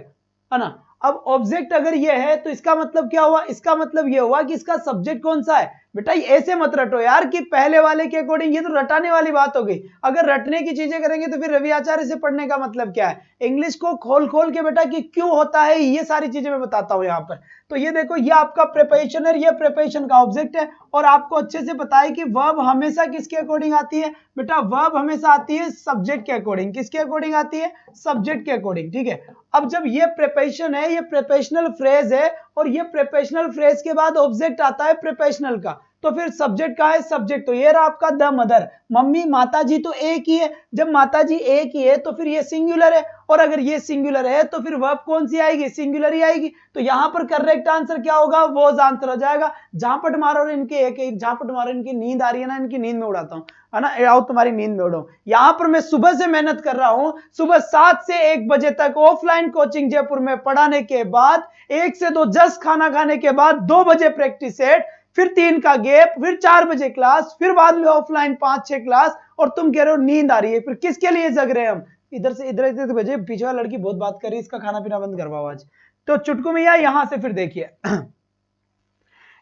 ना। अब ऑब्जेक्ट अगर ये है तो इसका मतलब क्या हुआ, इसका मतलब ये हुआ कि इसका सब्जेक्ट कौन सा है। बेटा ऐसे मत रटो यार कि पहले वाले के अकॉर्डिंग, ये तो रटाने वाली बात हो गई। अगर रटने की चीजें करेंगे तो फिर रवि आचार्य से पढ़ने का मतलब क्या है। इंग्लिश को खोल खोल के बेटा कि क्यों होता है, ये सारी चीजें मैं बताता हूं यहाँ पर। तो ये देखो, ये आपका प्रीपोजिशन है, ये प्रीपोजिशन का ऑब्जेक्ट है, और आपको अच्छे से पता है कि वर्ब हमेशा किसके अकॉर्डिंग आती है बेटा, वर्ब हमेशा आती है सब्जेक्ट के अकॉर्डिंग। किसके अकॉर्डिंग आती है, सब्जेक्ट के अकॉर्डिंग, ठीक है। अब जब ये प्रीपोजिशन है, ये प्रीपोजिशनल फ्रेज है, और ये प्रीपोजिशनल फ्रेज के बाद ऑब्जेक्ट आता है प्रीपोजिशनल का, तो फिर सब्जेक्ट का है, सब्जेक्ट तो ये रहा आपका द मदर, मम्मी माताजी तो एक ही है। जब माताजी एक ही है तो फिर ये सिंगुलर है, और अगर ये सिंगुलर है तो फिर वर्ब कौन सी आएगी, सिंगुलर ही आएगी। तो यहां पर करेक्ट आंसर क्या होगा, वॉज आंसर हो जाएगा। झापट मारो इनके, एक झापट मारो, इनकी नींद आ रही है ना, इनकी नींद में उड़ाता हूं, है ना, आओ तुम्हारी नींद में उड़ो। यहां पर मैं सुबह से मेहनत कर रहा हूं, सुबह 7 से 1 बजे तक ऑफलाइन कोचिंग जयपुर में पढ़ाने के बाद, 1 से 2 जस्ट खाना खाने के बाद 2 बजे प्रैक्टिस सेट, फिर 3 का गैप, फिर 4 बजे क्लास, फिर बाद में ऑफलाइन 5-6 क्लास, और तुम कह रहे हो नींद आ रही है। फिर किसके लिए जग रहे हैं हम, इधर से इधर बजे, पीछे वाली लड़की बहुत बात कर रही है, इसका खाना पीना बंद करवाओ आज। तो चुटकू मियां यहां से फिर देखिए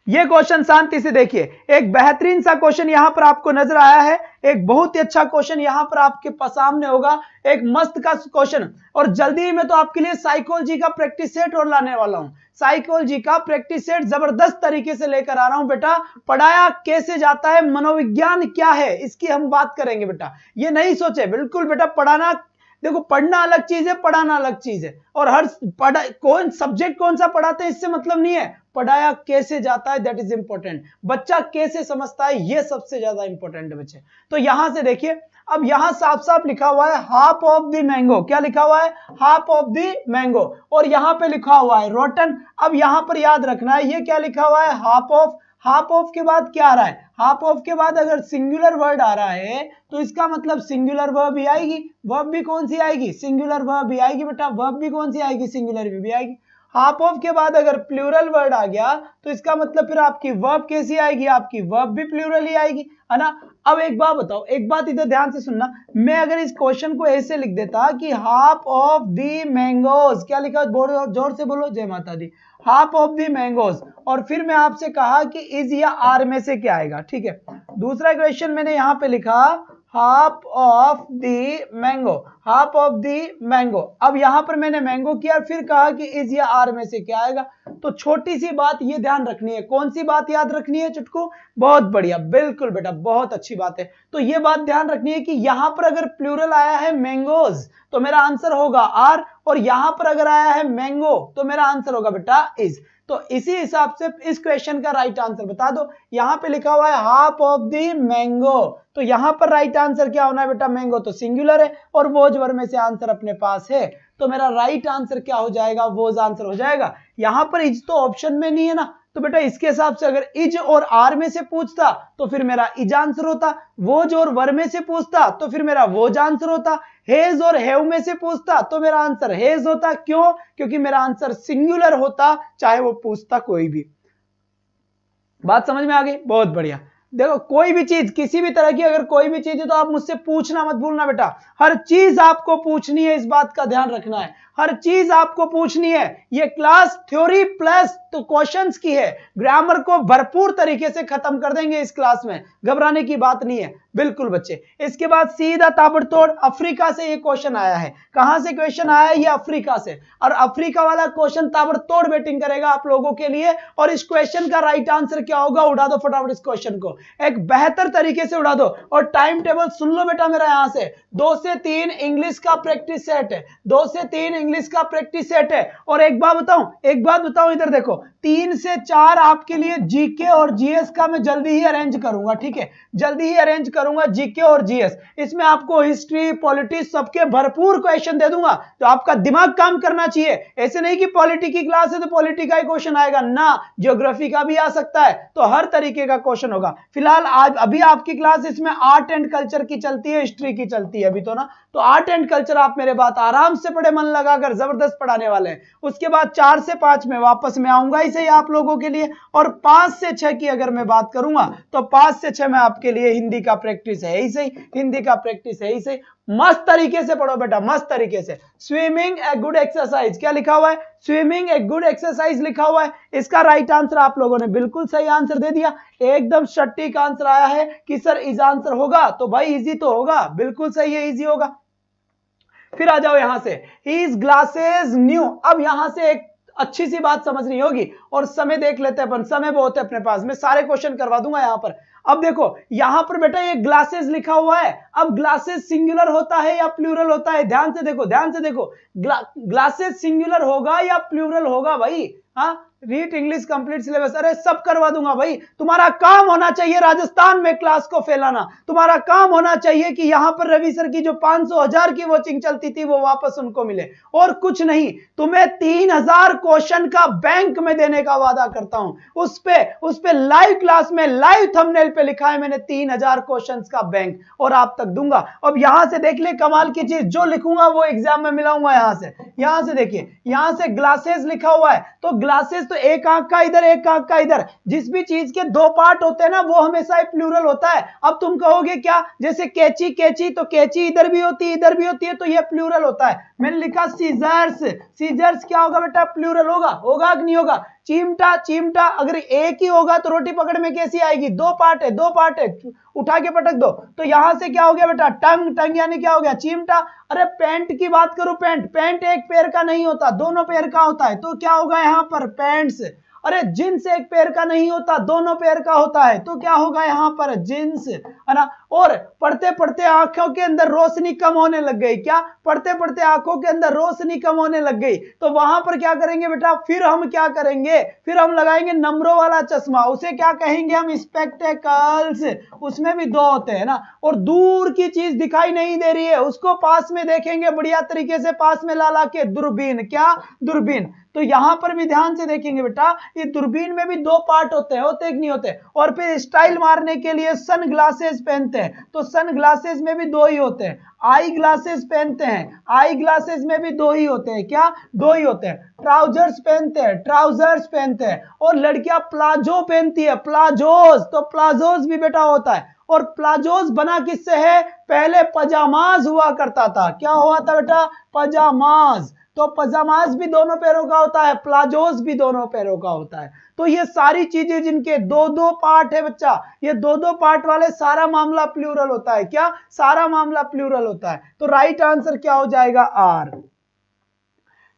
ये क्वेश्चन शांति से देखिए, एक बेहतरीन सा क्वेश्चन यहां पर आपको नजर आया है, एक बहुत ही अच्छा क्वेश्चन यहां पर आपके सामने होगा, एक मस्त का क्वेश्चन। और जल्दी ही मैं तो आपके लिए साइकोलॉजी का प्रैक्टिस सेट और लाने वाला हूं, साइकोलॉजी का प्रैक्टिस सेट जबरदस्त तरीके से लेकर आ रहा हूं बेटा। पढ़ाया कैसे जाता है, मनोविज्ञान क्या है, इसकी हम बात करेंगे बेटा। ये नहीं सोचे बिल्कुल बेटा, पढ़ाना देखो, पढ़ना अलग चीज है, पढ़ाना अलग चीज है, और हर कौन सब्जेक्ट कौन सा पढ़ाते हैं इससे मतलब नहीं है, पढ़ाया कैसे जाता है दैट इज इंपॉर्टेंट। बच्चा कैसे समझता है ये सबसे ज्यादा इंपॉर्टेंट है बच्चे। तो यहां से देखिए, अब यहां साफ साफ लिखा हुआ है हाफ ऑफ द मैंगो, क्या लिखा हुआ है, हाफ ऑफ द मैंगो, और यहां पे लिखा हुआ है रोटन। अब यहां पर याद रखना है ये क्या लिखा हुआ है, हाफ ऑफ। हाफ ऑफ के बाद क्या आ रहा है, हाफ ऑफ के बाद अगर सिंगुलर वर्ड आ रहा है तो इसका मतलब सिंगुलर वर्ब भी आएगी, वर्ब भी कौन सी आएगी, सिंगुलर वर्ब भी आएगी बेटा, वर्ब भी कौन सी आएगी, सिंगुलर भी आएगी। हाफ ऑफ के बाद अगर प्लूरल वर्ड आ गया तो इसका मतलब फिर आपकी वर्ब कैसी आएगी, आपकी वर्ब भी प्लूरल ही आएगी, है ना। अब एक बात बताओ, एक बात इधर ध्यान से सुनना, मैं अगर इस क्वेश्चन को ऐसे लिख देता कि हाफ ऑफ दी मैंगोज, क्या लिखा, जोर से बोलो, जय माता दी, हाफ ऑफ दी मैंगोज, और फिर मैं आपसे कहा कि इज या आर में से क्या आएगा, ठीक है। दूसरा क्वेश्चन मैंने यहां पे लिखा half of the mango, half of the mango, अब यहां पर मैंने मैंगो किया, फिर कहा कि इज या आर में से क्या आएगा। तो छोटी सी बात ये ध्यान रखनी है, कौन सी बात याद रखनी है चुटकू, बहुत बढ़िया, बिल्कुल बेटा, बहुत अच्छी बात है। तो ये बात ध्यान रखनी है कि यहां पर अगर प्लूरल आया है मैंगोज तो मेरा आंसर होगा आर, और यहां पर अगर आया है मैंगो तो मेरा आंसर होगा बेटा इज। तो इसी हिसाब से इस क्वेश्चन का राइट आंसर बता दो। यहां पे लिखा हुआ है हाफ ऑफ दी मैंगो, तो यहां पर राइट आंसर क्या होना है बेटा, मैंगो तो सिंगुलर है और वोज वर्ब में से आंसर अपने पास है, तो मेरा राइट आंसर क्या हो जाएगा, वोज आंसर हो जाएगा। यहां पर इज तो ऑप्शन में नहीं है ना, तो बेटा इसके हिसाब से अगर इज और आर में से पूछता तो फिर मेरा इज आंसर होता, वोज और वर में से पूछता तो फिर मेरा वोज आंसर होता, हेज और हैव में से पूछता तो मेरा आंसर हेज होता। क्यों, क्योंकि मेरा आंसर सिंगुलर होता चाहे वो पूछता कोई भी। बात समझ में आ गई, बहुत बढ़िया। देखो कोई भी चीज, किसी भी तरह की अगर कोई भी चीज है तो आप मुझसे पूछना मत भूलना बेटा, हर चीज आपको पूछनी है, इस बात का ध्यान रखना है, हर चीज आपको पूछनी है। ये क्लास थ्योरी प्लस तो क्वेश्चंस की है, ग्रामर को भरपूर तरीके से खत्म कर देंगे इस क्लास में, घबराने की बात नहीं है बिल्कुल बच्चे। इसके बाद सीधा ताबड़तोड़ अफ्रीका से ये क्वेश्चन आया है, कहां से क्वेश्चन आया है, ये अफ्रीका से, और अफ्रीका वाला क्वेश्चन ताबड़तोड़ वेटिंग करेगा आप लोगों के लिए। और इस क्वेश्चन का राइट आंसर क्या होगा, उड़ा दो फटाफट इस क्वेश्चन को, एक बेहतर तरीके से उड़ा दो। और टाइम टेबल सुन लो बेटा मेरा, यहां से 2 से 3 इंग्लिश का प्रैक्टिस सेट है, 2 से 3 इंग्लिश का प्रैक्टिस सेट है। और एक बात बताऊं, इधर देखो, 3 से 4 आपके लिए जीके और जीएस का मैं जल्दी ही अरेंज करूंगा, ठीक है, जल्दी ही अरेंज करूंगा जीके और जीएस। इसमें आपको हिस्ट्री पॉलिटिक्स सबके भरपूर क्वेश्चन दे दूंगा, तो आपका दिमाग काम करना चाहिए। ऐसे नहीं कि पॉलिटी की क्लास है तो पॉलिटी का ही क्वेश्चन आएगा ना, ज्योग्राफी का भी आ सकता है, तो हर तरीके का क्वेश्चन होगा। फिलहाल आज अभी आपकी क्लास इसमें आर्ट एंड कल्चर की चलती है, हिस्ट्री की चलती है अभी तो ना, तो आर्ट एंड कल्चर आप मेरे बात आराम से पढ़े, मन लगाकर, जबरदस्त पढ़ाने वाले हैं। उसके बाद 4 से 5 में वापस में आऊंगा इसे आप लोगों के लिए, और 5 से 6 की अगर मैं बात करूंगा तो 5 से 6 में आपके लिए हिंदी का प्रैक्टिस है ही सही, हिंदी का प्रैक्टिस है ही सही। मस्त तरीके से पढ़ो बेटा, मस्त तरीके से। स्विमिंग ए गुड एक्सरसाइज, क्या लिखा हुआ है, स्विमिंग ए गुड एक्सरसाइज लिखा हुआ है। इसका राइट आंसर आप लोगों ने बिल्कुल सही आंसर दे दिया, एकदम सटीक आंसर आया है कि सर इज आंसर होगा, तो भाई इजी तो होगा, बिल्कुल सही है, इजी होगा। फिर आ जाओ यहां से, हिज ग्लासेस न्यू। अब यहां से एक अच्छी सी बात समझनी होगी, और समय देख लेते हैं अपन, समय बहुत है अपने पास, मैं सारे क्वेश्चन करवा दूंगा यहां पर। अब देखो यहां पर बेटा ये ग्लासेस लिखा हुआ है, अब ग्लासेस सिंगुलर होता है या प्लूरल होता है, ध्यान से देखो, ध्यान से देखो, ग्लासेस सिंगुलर होगा या प्लूरल होगा भाई, हाँ, रीड इंग्लिश कंप्लीट सिलेबस, अरे सब करवा दूंगा भाई। तुम्हारा काम होना चाहिए राजस्थान में क्लास को फैलाना, तुम्हारा काम होना चाहिए कि यहां पर रवि सर की जो 500,000 की वॉचिंग चलती थी वो वापस उनको मिले, और कुछ नहीं। तुम्हें 3000 क्वेश्चन का बैंक में देने का वादा करता हूं, उस पे लाइव क्लास में लाइव थंबनेल पे लिखा है मैंने 3000 क्वेश्चंस का बैंक, और आप तक दूंगा। अब यहां से देख ले कमाल की चीज, जो लिखूंगा वो एग्जाम में मिलाऊंगा। यहां से देखिए, यहां से ग्लासेस लिखा हुआ है, तो ग्लासेस तो एक आंख का इधर, एक आंख का इधर, जिस भी चीज के 2 पार्ट होते हैं ना वो हमेशा ही प्लूरल होता है। अब तुम कहोगे क्या, जैसे कैची, कैची तो कैची इधर भी होती है, इधर भी होती है, तो ये प्लूरल होता है। मैंने लिखा सीजर्स, सीजर्स क्या होगा बेटा, प्लूरल होगा, होगा कि नहीं होगा। चिमटा, चिमटा अगर एक ही होगा तो रोटी पकड़ में कैसी आएगी, 2 पार्ट है, 2 पार्ट है, उठा के पटक दो। तो यहां से क्या हो गया बेटा, टंग, टंग यानी क्या हो गया, चिमटा। अरे पैंट की बात करूं, पैंट, पैंट एक पैर का नहीं होता, दोनों पैर का होता है, तो क्या होगा यहां पर, पैंट्स। अरे जींस एक पैर का नहीं होता, दोनों पैर का होता है, तो क्या होगा यहां पर, जींस, है ना। और पढ़ते पढ़ते आंखों के अंदर रोशनी कम होने लग गई, क्या, पढ़ते पढ़ते आंखों के अंदर रोशनी कम होने लग गई, तो वहां पर क्या करेंगे बेटा, फिर हम क्या करेंगे, फिर हम लगाएंगे नंबरों वाला चश्मा, उसे क्या कहेंगे हम, स्पेक्टेकल्स। उसमें भी 2 होते हैं ना, और दूर की चीज दिखाई नहीं दे रही है उसको पास में देखेंगे, बढ़िया तरीके से पास में ला के, दूरबीन, क्या, दूरबीन। तो यहां पर भी ध्यान से देखेंगे बेटा, ये दूरबीन में भी 2 पार्ट होते हैं, होते कि नहीं होते। और फिर स्टाइल मारने के लिए सन ग्लासेस पहनते हैं, तो सन ग्लासेस में भी 2 ही होते हैं। आई ग्लासेस पहनते हैं, आई ग्लासेस में भी 2 ही होते हैं, क्या, 2 ही होते हैं। ट्राउजर्स पहनते हैं, ट्राउजर्स पहनते हैं। और लड़कियां प्लाजो पहनती है, प्लाजोस, तो प्लाजोस भी बेटा होता है। और प्लाजोस बना किससे है? पहले पजामाज हुआ करता था। क्या हुआ था बेटा? पजामाज। तो पजामाज भी दोनों पैरों का होता है, प्लाजोस भी दोनों पैरों का होता है। तो ये सारी चीजें जिनके दो दो पार्ट है बच्चा, ये दो दो पार्ट वाले सारा मामला प्लूरल होता है। क्या? सारा मामला प्लूरल होता है। तो राइट आंसर क्या हो जाएगा? आर।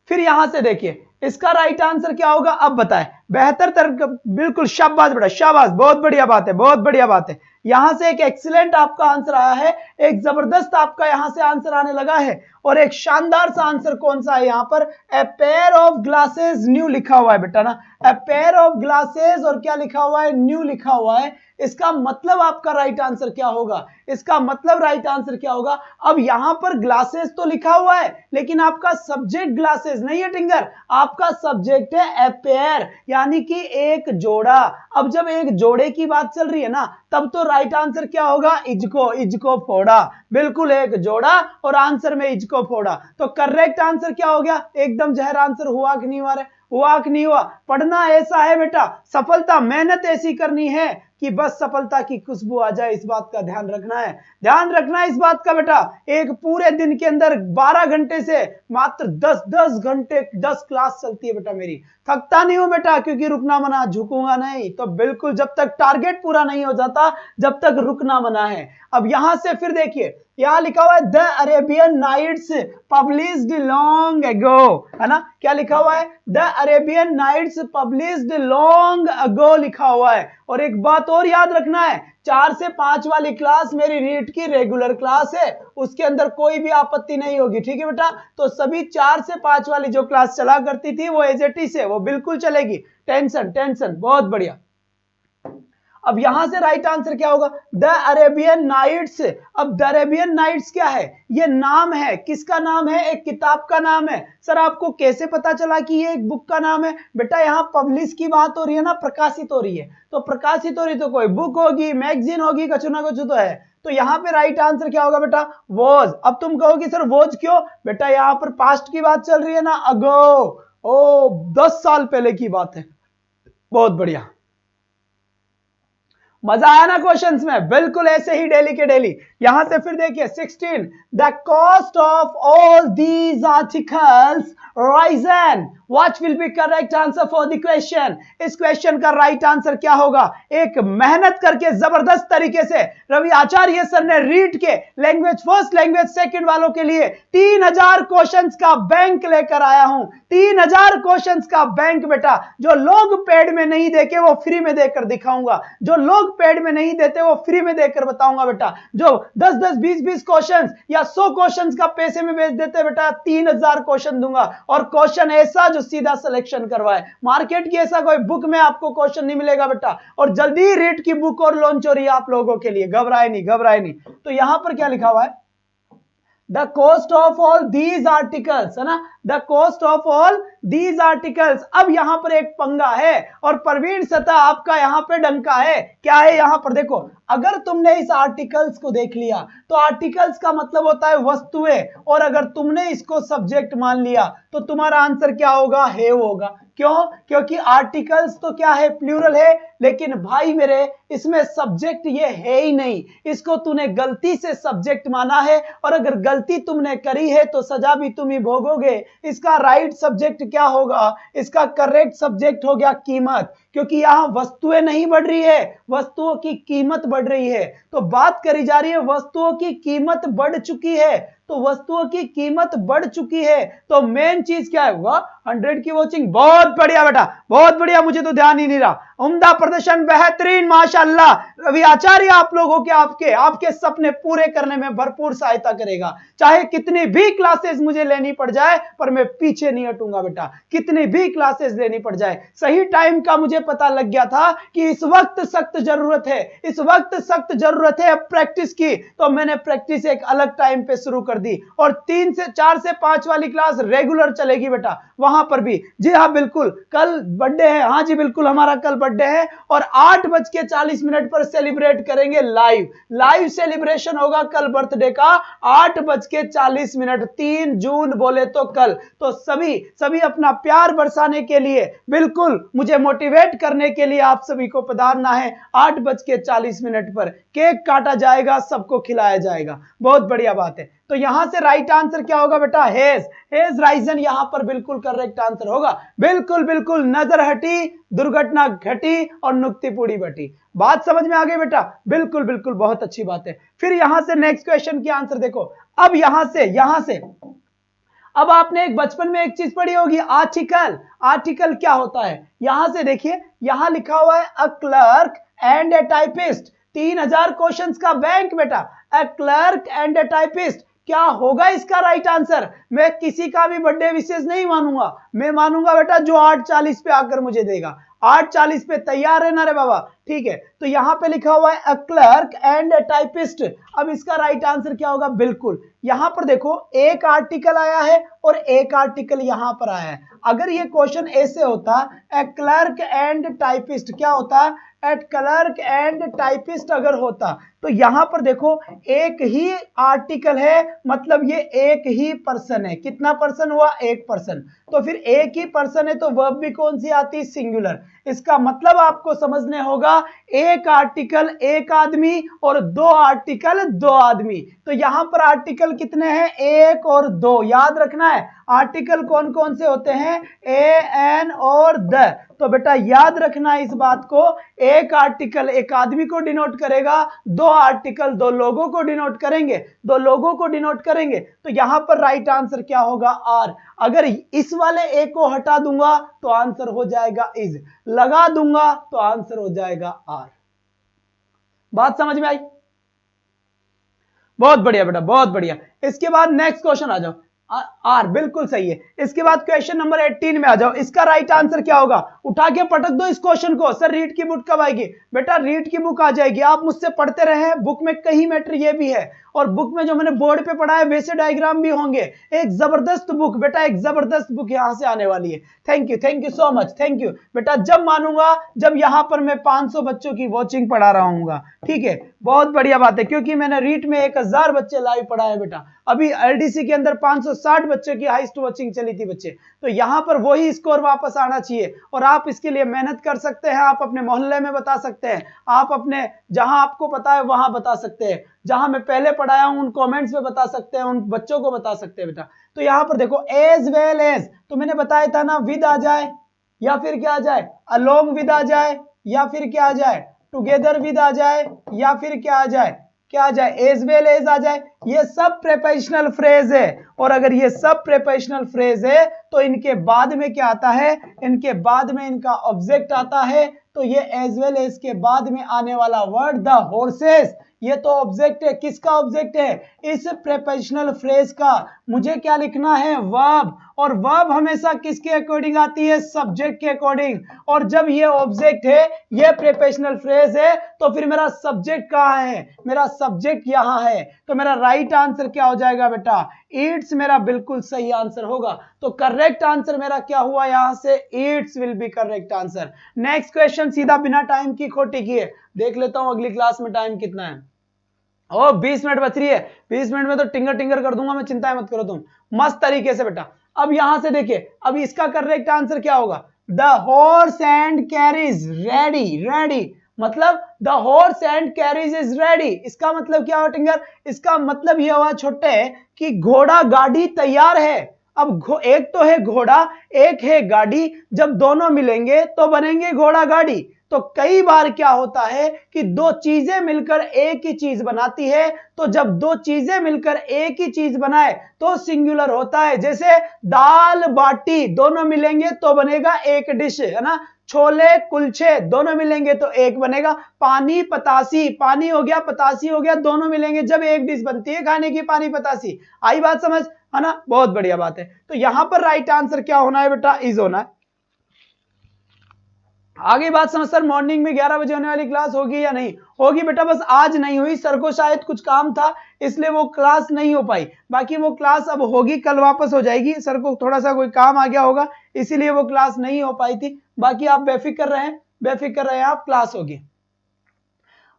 फिर यहां से देखिए इसका राइट आंसर क्या होगा, अब बताएं। बेहतर तरह, बिल्कुल शाबाश बेटा, शाबाश, बहुत बढ़िया बात है, बहुत बढ़िया बात है। यहां से एक एक्सीलेंट आपका आंसर आया है, एक जबरदस्त आपका यहां से आंसर आने लगा है। और एक शानदार सा आंसर कौन सा है यहां पर? A pair of glasses new लिखा हुआ है बेटा ना, ए पेयर ऑफ ग्लासेस और क्या लिखा हुआ है? न्यू लिखा हुआ है। इसका मतलब आपका राइट आंसर क्या होगा? इसका मतलब राइट आंसर क्या होगा? अब यहां पर ग्लासेस तो लिखा हुआ है, लेकिन आपका सब्जेक्ट ग्लासेस नहीं है टिंगर, आपका सब्जेक्ट है ए पेयर, यानी कि एक जोड़ा। अब जब एक जोड़े की बात चल रही है ना, तब तो राइट आंसर क्या होगा? इजको, इजको फोड़ा। बिल्कुल, एक जोड़ा और आंसर में इजको फोड़ा। तो करेक्ट आंसर क्या हो गया? एकदम जहर आंसर हुआ कि नहीं हुआ रे? हुआ कि नहीं हुआ? पढ़ना ऐसा है बेटा, सफलता मेहनत ऐसी करनी है कि बस सफलता की खुशबू आ जाए, इस बात का ध्यान रखना है। ध्यान रखना है इस बात का बेटा। एक पूरे दिन के अंदर 12 घंटे से मात्र 10 घंटे 10 क्लास चलती है बेटा मेरी। थकता नहीं हूं बेटा, क्योंकि रुकना मना, झुकूंगा नहीं। तो बिल्कुल जब तक टारगेट पूरा नहीं हो जाता, जब तक रुकना मना है। अब यहां से फिर देखिए, यहां लिखा हुआ है the Arabian Nights published long ago, है ना? क्या लिखा हुआ है? The Arabian Nights published long ago लिखा हुआ है। और एक बात और याद रखना है, 4 से 5 वाली क्लास मेरी रीट की रेगुलर क्लास है, उसके अंदर कोई भी आपत्ति नहीं होगी, ठीक है बेटा? तो सभी 4 से 5 वाली जो क्लास चला करती थी वो एज इट इज है, वो बिल्कुल चलेगी। टेंशन, बहुत बढ़िया। अब यहां से राइट आंसर क्या होगा? The Arabian Nights. अब द अरेबियन नाइट्स क्या है? ये नाम है, किसका नाम है? एक किताब का नाम है। सर आपको कैसे पता चला कि ये एक बुक का नाम है? बेटा यहाँ पब्लिश की बात हो रही है ना, प्रकाशित हो रही है। तो प्रकाशित हो रही तो कोई बुक होगी, मैगजीन होगी, कछु ना कछु तो है। तो यहाँ पे राइट आंसर क्या होगा बेटा? वॉज। अब तुम कहोगे सर वॉज क्यों? बेटा यहाँ पर पास्ट की बात चल रही है ना, अगो। ओ 10 साल पहले की बात है। बहुत बढ़िया, मजा आया ना क्वेश्चंस में? बिल्कुल ऐसे ही डेली के डेली। यहां से फिर देखिए 16, the cost of all these articles Ryzen, what will be correct answer for the question? इस क्वेश्चन का राइट आंसर क्या होगा? एक मेहनत करके जबरदस्त तरीके से रवि आचार्य सर ने रीट के लैंग्वेज फर्स्ट, लैंग्वेज सेकंड वालों के लिए 3000 क्वेश्चंस का बैंक लेकर आया हूं। 3000 क्वेश्चंस का बैंक बेटा, जो लोग पेड में नहीं देके वो फ्री में देकर दिखाऊंगा, जो लोग पेड में नहीं देते वो फ्री में देकर बताऊंगा बेटा। जो 10-10, 20-20 क्वेश्चंस या 100 क्वेश्चंस का पैसे में बेच देते बेटा, 3000 क्वेश्चन दूंगा। और क्वेश्चन ऐसा जो सीधा सिलेक्शन करवाए, मार्केट की ऐसा कोई बुक में आपको क्वेश्चन नहीं मिलेगा बेटा। और जल्दी रीट की बुक और लॉन्च हो रही है आप लोगों के लिए, घबराए नहीं, घबराए नहीं। तो यहां पर क्या लिखा हुआ है? The cost of all these articles, है ना? The cost of all these articles. अब यहां पर एक पंगा है और प्रवीण सतह आपका यहां पे डंका है। क्या है यहां पर? देखो, अगर तुमने इस आर्टिकल्स को देख लिया तो आर्टिकल्स का मतलब होता है वस्तुएं, और अगर तुमने इसको सब्जेक्ट मान लिया तो तुम्हारा आंसर क्या होगा? हैव होगा। क्यों? क्योंकि आर्टिकल्स तो क्या है? प्लूरल है। लेकिन भाई मेरे, इसमें सब्जेक्ट ये है ही नहीं, इसको तूने गलती से सब्जेक्ट माना है, और अगर गलती तुमने करी है तो सजा भी तुम ही भोगोगे। इसका राइट सब्जेक्ट क्या होगा? इसका करेक्ट सब्जेक्ट हो गया कीमत, क्योंकि यहां वस्तुएं नहीं बढ़ रही है, वस्तुओं की कीमत बढ़ रही है। तो बात करी जा रही है वस्तुओं की कीमत बढ़ चुकी है, तो वस्तुओं की कीमत बढ़ चुकी है। तो मेन चीज क्या है? हुआ 100 की वॉचिंग। बहुत बढ़िया बेटा, बहुत बढ़िया, मुझे तो ध्यान ही नहीं रहा। उम्दा प्रदर्शन, बेहतरीन, माशाल्लाह। रवि आचार्य आप लोगों के आपके सपने पूरे करने में भरपूर सहायता करेगा। चाहे कितनी भी क्लासेस मुझे लेनी पड़ जाए, पर मैं पीछे नहीं हटूंगा बेटा, कितनी भी क्लासेस लेनी पड़ जाए। सही टाइम का मुझे पता लग गया था कि इस वक्त सख्त जरूरत है, इस वक्त सख्त जरूरत है प्रैक्टिस की। तो मैंने प्रैक्टिस एक अलग टाइम पे शुरू कर दी, और 4 से 5 वाली क्लास रेगुलर चलेगी बेटा, वहां पर भी। जी हाँ बिल्कुल, कल बर्थडे है। हाँ जी बिल्कुल, हमारा कल बर्थडे है, और 8:40 पर सेलिब्रेट करेंगे। लाइव सेलिब्रेशन होगा कल बर्थडे का, 8:40, 3 जून बोले तो कल। तो सभी अपना प्यार बरसाने के लिए बिल्कुल मुझे मोटिवेट सेलिब्रेट करने के लिए आप सभी को पधारना है 8:40 पर। केक काटा जाएगा, सबको खिलाया जाएगा। बहुत बढ़िया बात है। तो यहां से राइट आंसर क्या होगा बेटा? हेज, हेज राइजन यहां पर बिल्कुल करेक्ट आंसर होगा। बिल्कुल बिल्कुल, नजर हटी, दुर्घटना घटी और नुक्ति पूरी बटी। बात समझ में आ गई बेटा? बिल्कुल बिल्कुल, बहुत अच्छी बात है। फिर यहां से नेक्स्ट क्वेश्चन की आंसर देखो। अब यहां से अब आपने एक बचपन में एक चीज पढ़ी होगी, आर्टिकल। आर्टिकल क्या होता है? यहां से देखिए, यहां लिखा हुआ है a clerk and A typist. 3000 questions का बैंक बेटा। A clerk and A typist, क्या होगा इसका राइट आंसर? मैं किसी का भी बर्थडे विशेष नहीं मानूंगा, मैं मानूंगा बेटा जो 8:40 पे आकर मुझे देगा। 8:40 पे तैयार है ना रे बाबा? ठीक है, तो यहां पे लिखा हुआ है अ क्लर्क एंड टाइपिस्ट। अब इसका राइट आंसर क्या होगा? बिल्कुल यहां पर देखो, एक आर्टिकल आया है और एक आर्टिकल यहां पर आया है। अगर ये क्वेश्चन ऐसे होता, ए क्लर्क एंड टाइपिस्ट, क्या होता? एट क्लर्क एंड टाइपिस्ट अगर होता, तो यहां पर देखो एक ही आर्टिकल है, मतलब ये एक ही पर्सन है। कितना पर्सन हुआ? एक पर्सन। तो फिर एक ही पर्सन है तो वर्ब भी कौन सी आती? सिंगुलर। इसका मतलब आपको समझने होगा, एक आर्टिकल एक आदमी और दो आर्टिकल दो आदमी। तो यहां पर आर्टिकल कितने हैं? एक और दो। याद रखना है आर्टिकल कौन कौन से होते हैं? ए, एन और द। तो बेटा याद रखना है इस बात को, एक आर्टिकल एक आदमी को डिनोट करेगा, दो आर्टिकल दो लोगों को डिनोट करेंगे, दो लोगों को डिनोट करेंगे। तो यहां पर राइट आंसर क्या होगा? आर। अगर इस वाले ए को हटा दूंगा तो आंसर हो जाएगा इज, लगा दूंगा तो आंसर हो जाएगा आर। बात समझ में आई? बहुत बढ़िया बेटा, बहुत बढ़िया। इसके बाद नेक्स्ट क्वेश्चन आ जाओ। आर बिल्कुल सही है। इसके बाद क्वेश्चन नंबर 18 में आ जाओ। इसका राइट आंसर क्या होगा? उठा के पटक दो इस क्वेश्चन को। सर रीड की बुक कब आएगी? बेटा रीड की बुक आ जाएगी, आप मुझसे पढ़ते रहे। बुक में कई मैटर ये भी है, और बुक में जो मैंने बोर्ड पे पढ़ा है वैसे डायग्राम भी होंगे। एक जबरदस्त बुक बेटा, एक जबरदस्त बुक यहां से आने वाली है। Thank you so much, thank you बेटा। जब मानूंगा जब यहां पर मैं 500 बच्चों की वॉचिंग पढ़ा रहा हूँ। ठीक है, बहुत बढ़िया बात है, क्योंकि मैंने रीट में 1000 बच्चे लाइव पढ़ाए बेटा। अभी एलडीसी के अंदर 560 बच्चों की हाईएस्ट वॉचिंग चली थी बच्चे। तो यहां पर वही स्कोर वापस आना चाहिए, और आप इसके लिए मेहनत कर सकते हैं। आप अपने मोहल्ले में बता सकते हैं, आप अपने जहां आपको पता है वहां बता सकते हैं, जहां मैं पहले पढ़ाया हूं उन कमेंट्स में बता सकते हैं, उन बच्चों को बता सकते हैं बेटा। तो यहां पर देखो एज वेल एज, तो मैंने बताया था ना, विद आ जाए या फिर क्या आ जाए? अलोंग विद आ जाए या फिर क्या आ जाए? टुगेदर विद आ जाए या फिर क्या आ जाए? क्या आ जाए? एज वेल एज आ जाए। ये सब प्रेपोजिशनल फ्रेज है, और अगर ये सब प्रेपोजिशनल फ्रेज है तो इनके बाद में क्या आता है? इनके बाद में इनका ऑब्जेक्ट आता है। तो ये एज वेल एज के बाद में आने वाला वर्ड द हॉर्सेस, ये तो ऑब्जेक्ट है। किसका ऑब्जेक्ट है? इस प्रेपोजिशनल फ्रेज का। मुझे क्या लिखना है? वर्ब। और वर्ब हमेशा किसके अकॉर्डिंग आती है? सब्जेक्ट के अकॉर्डिंग। और जब ये ऑब्जेक्ट है, ये प्रेपोजिशनल फ्रेज है, तो फिर मेरा सब्जेक्ट कहां है? मेरा सब्जेक्ट यहां है। तो मेरा राइट आंसर क्या हो जाएगा बेटा? ईट्स मेरा बिल्कुल सही आंसर होगा। तो करेक्ट आंसर मेरा क्या हुआ? यहां से Yeats will be correct answer. Next question सीधा बिना टाइम की खोटी किए देख लेता हूं अगली क्लास में टाइम कितना है। 20 मिनट बच रही है। 20 मिनट में तो टिंगर टिंगर कर दूंगा मैं, चिंता मत करो तुम, मस्त तरीके से बेटा। अब यहां से देखिए, अब इसका करेक्ट आंसर क्या होगा? The horse and carriage ready. Ready मतलब the horse and carriage is ready. इसका मतलब क्या हुआ टिंगर? इसका मतलब यह हुआ छोटे कि घोड़ा गाड़ी तैयार है। अब एक तो है घोड़ा, एक है गाड़ी, जब दोनों मिलेंगे तो बनेंगे घोड़ा गाड़ी। तो कई बार क्या होता है कि दो चीजें मिलकर एक ही चीज बनाती है। तो जब दो चीजें मिलकर एक ही चीज बनाए तो सिंगुलर होता है। जैसे दाल बाटी दोनों मिलेंगे तो बनेगा एक डिश, है ना। छोले कुलचे दोनों मिलेंगे तो एक बनेगा। पानी पतासी, पानी हो गया पतासी हो गया, दोनों मिलेंगे जब एक डिश बनती है खाने की, पानी पतासी। आई बात समझ, है ना। बहुत बढ़िया बात है। तो यहां पर राइट आंसर क्या होना है बेटा? इज होना है। आगे बात समझ। सर मॉर्निंग में 11 बजे होने वाली क्लास होगी या नहीं होगी? बेटा बस आज नहीं हुई, सर को शायद कुछ काम था इसलिए वो क्लास नहीं हो पाई। बाकी वो क्लास अब होगी, कल वापस हो जाएगी। सर को थोड़ा सा कोई काम आ गया होगा इसीलिए वो क्लास नहीं हो पाई थी। बाकी आप बेफिक्र रहें, बेफिक्र रहें, आप क्लास होगी।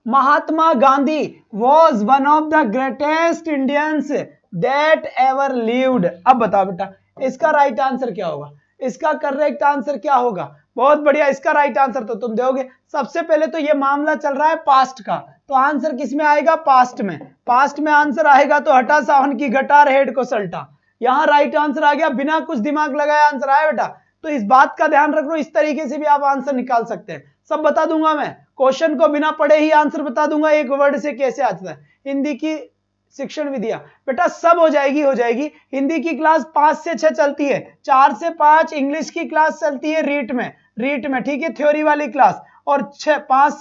Mahatma Gandhi was one of the greatest Indians that ever lived. अब बताओ बेटा इसका राइट आंसर क्या होगा? इसका करेक्ट आंसर क्या होगा? बहुत बढ़िया, इसका राइट आंसर तो तुम दोगे। सबसे पहले तो ये मामला चल रहा है पास्ट का, तो आंसर किस में आएगा, पास्ट में। पास्ट में आंसर आएगा तो हटा सावन की गटार हेड को सल्टा, यहां राइट आंसर आ गया, बिना कुछ दिमाग लगाए आंसर आया बेटा। तो इस बात का ध्यान रखो, इस तरीके से भी आप आंसर निकाल सकते हैं। सब बता दूंगा मैं, क्वेश्चन को बिना पढ़े ही आंसर बता दूंगा, एक वर्ड से कैसे आता है। हिंदी की शिक्षण विधियां बेटा सब हो जाएगी। हिंदी की क्लास 5 से 6 चलती है, 4 से 5 इंग्लिश की क्लास चलती है रीट में, ठीक है, थ्योरी वाली क्लास, और 5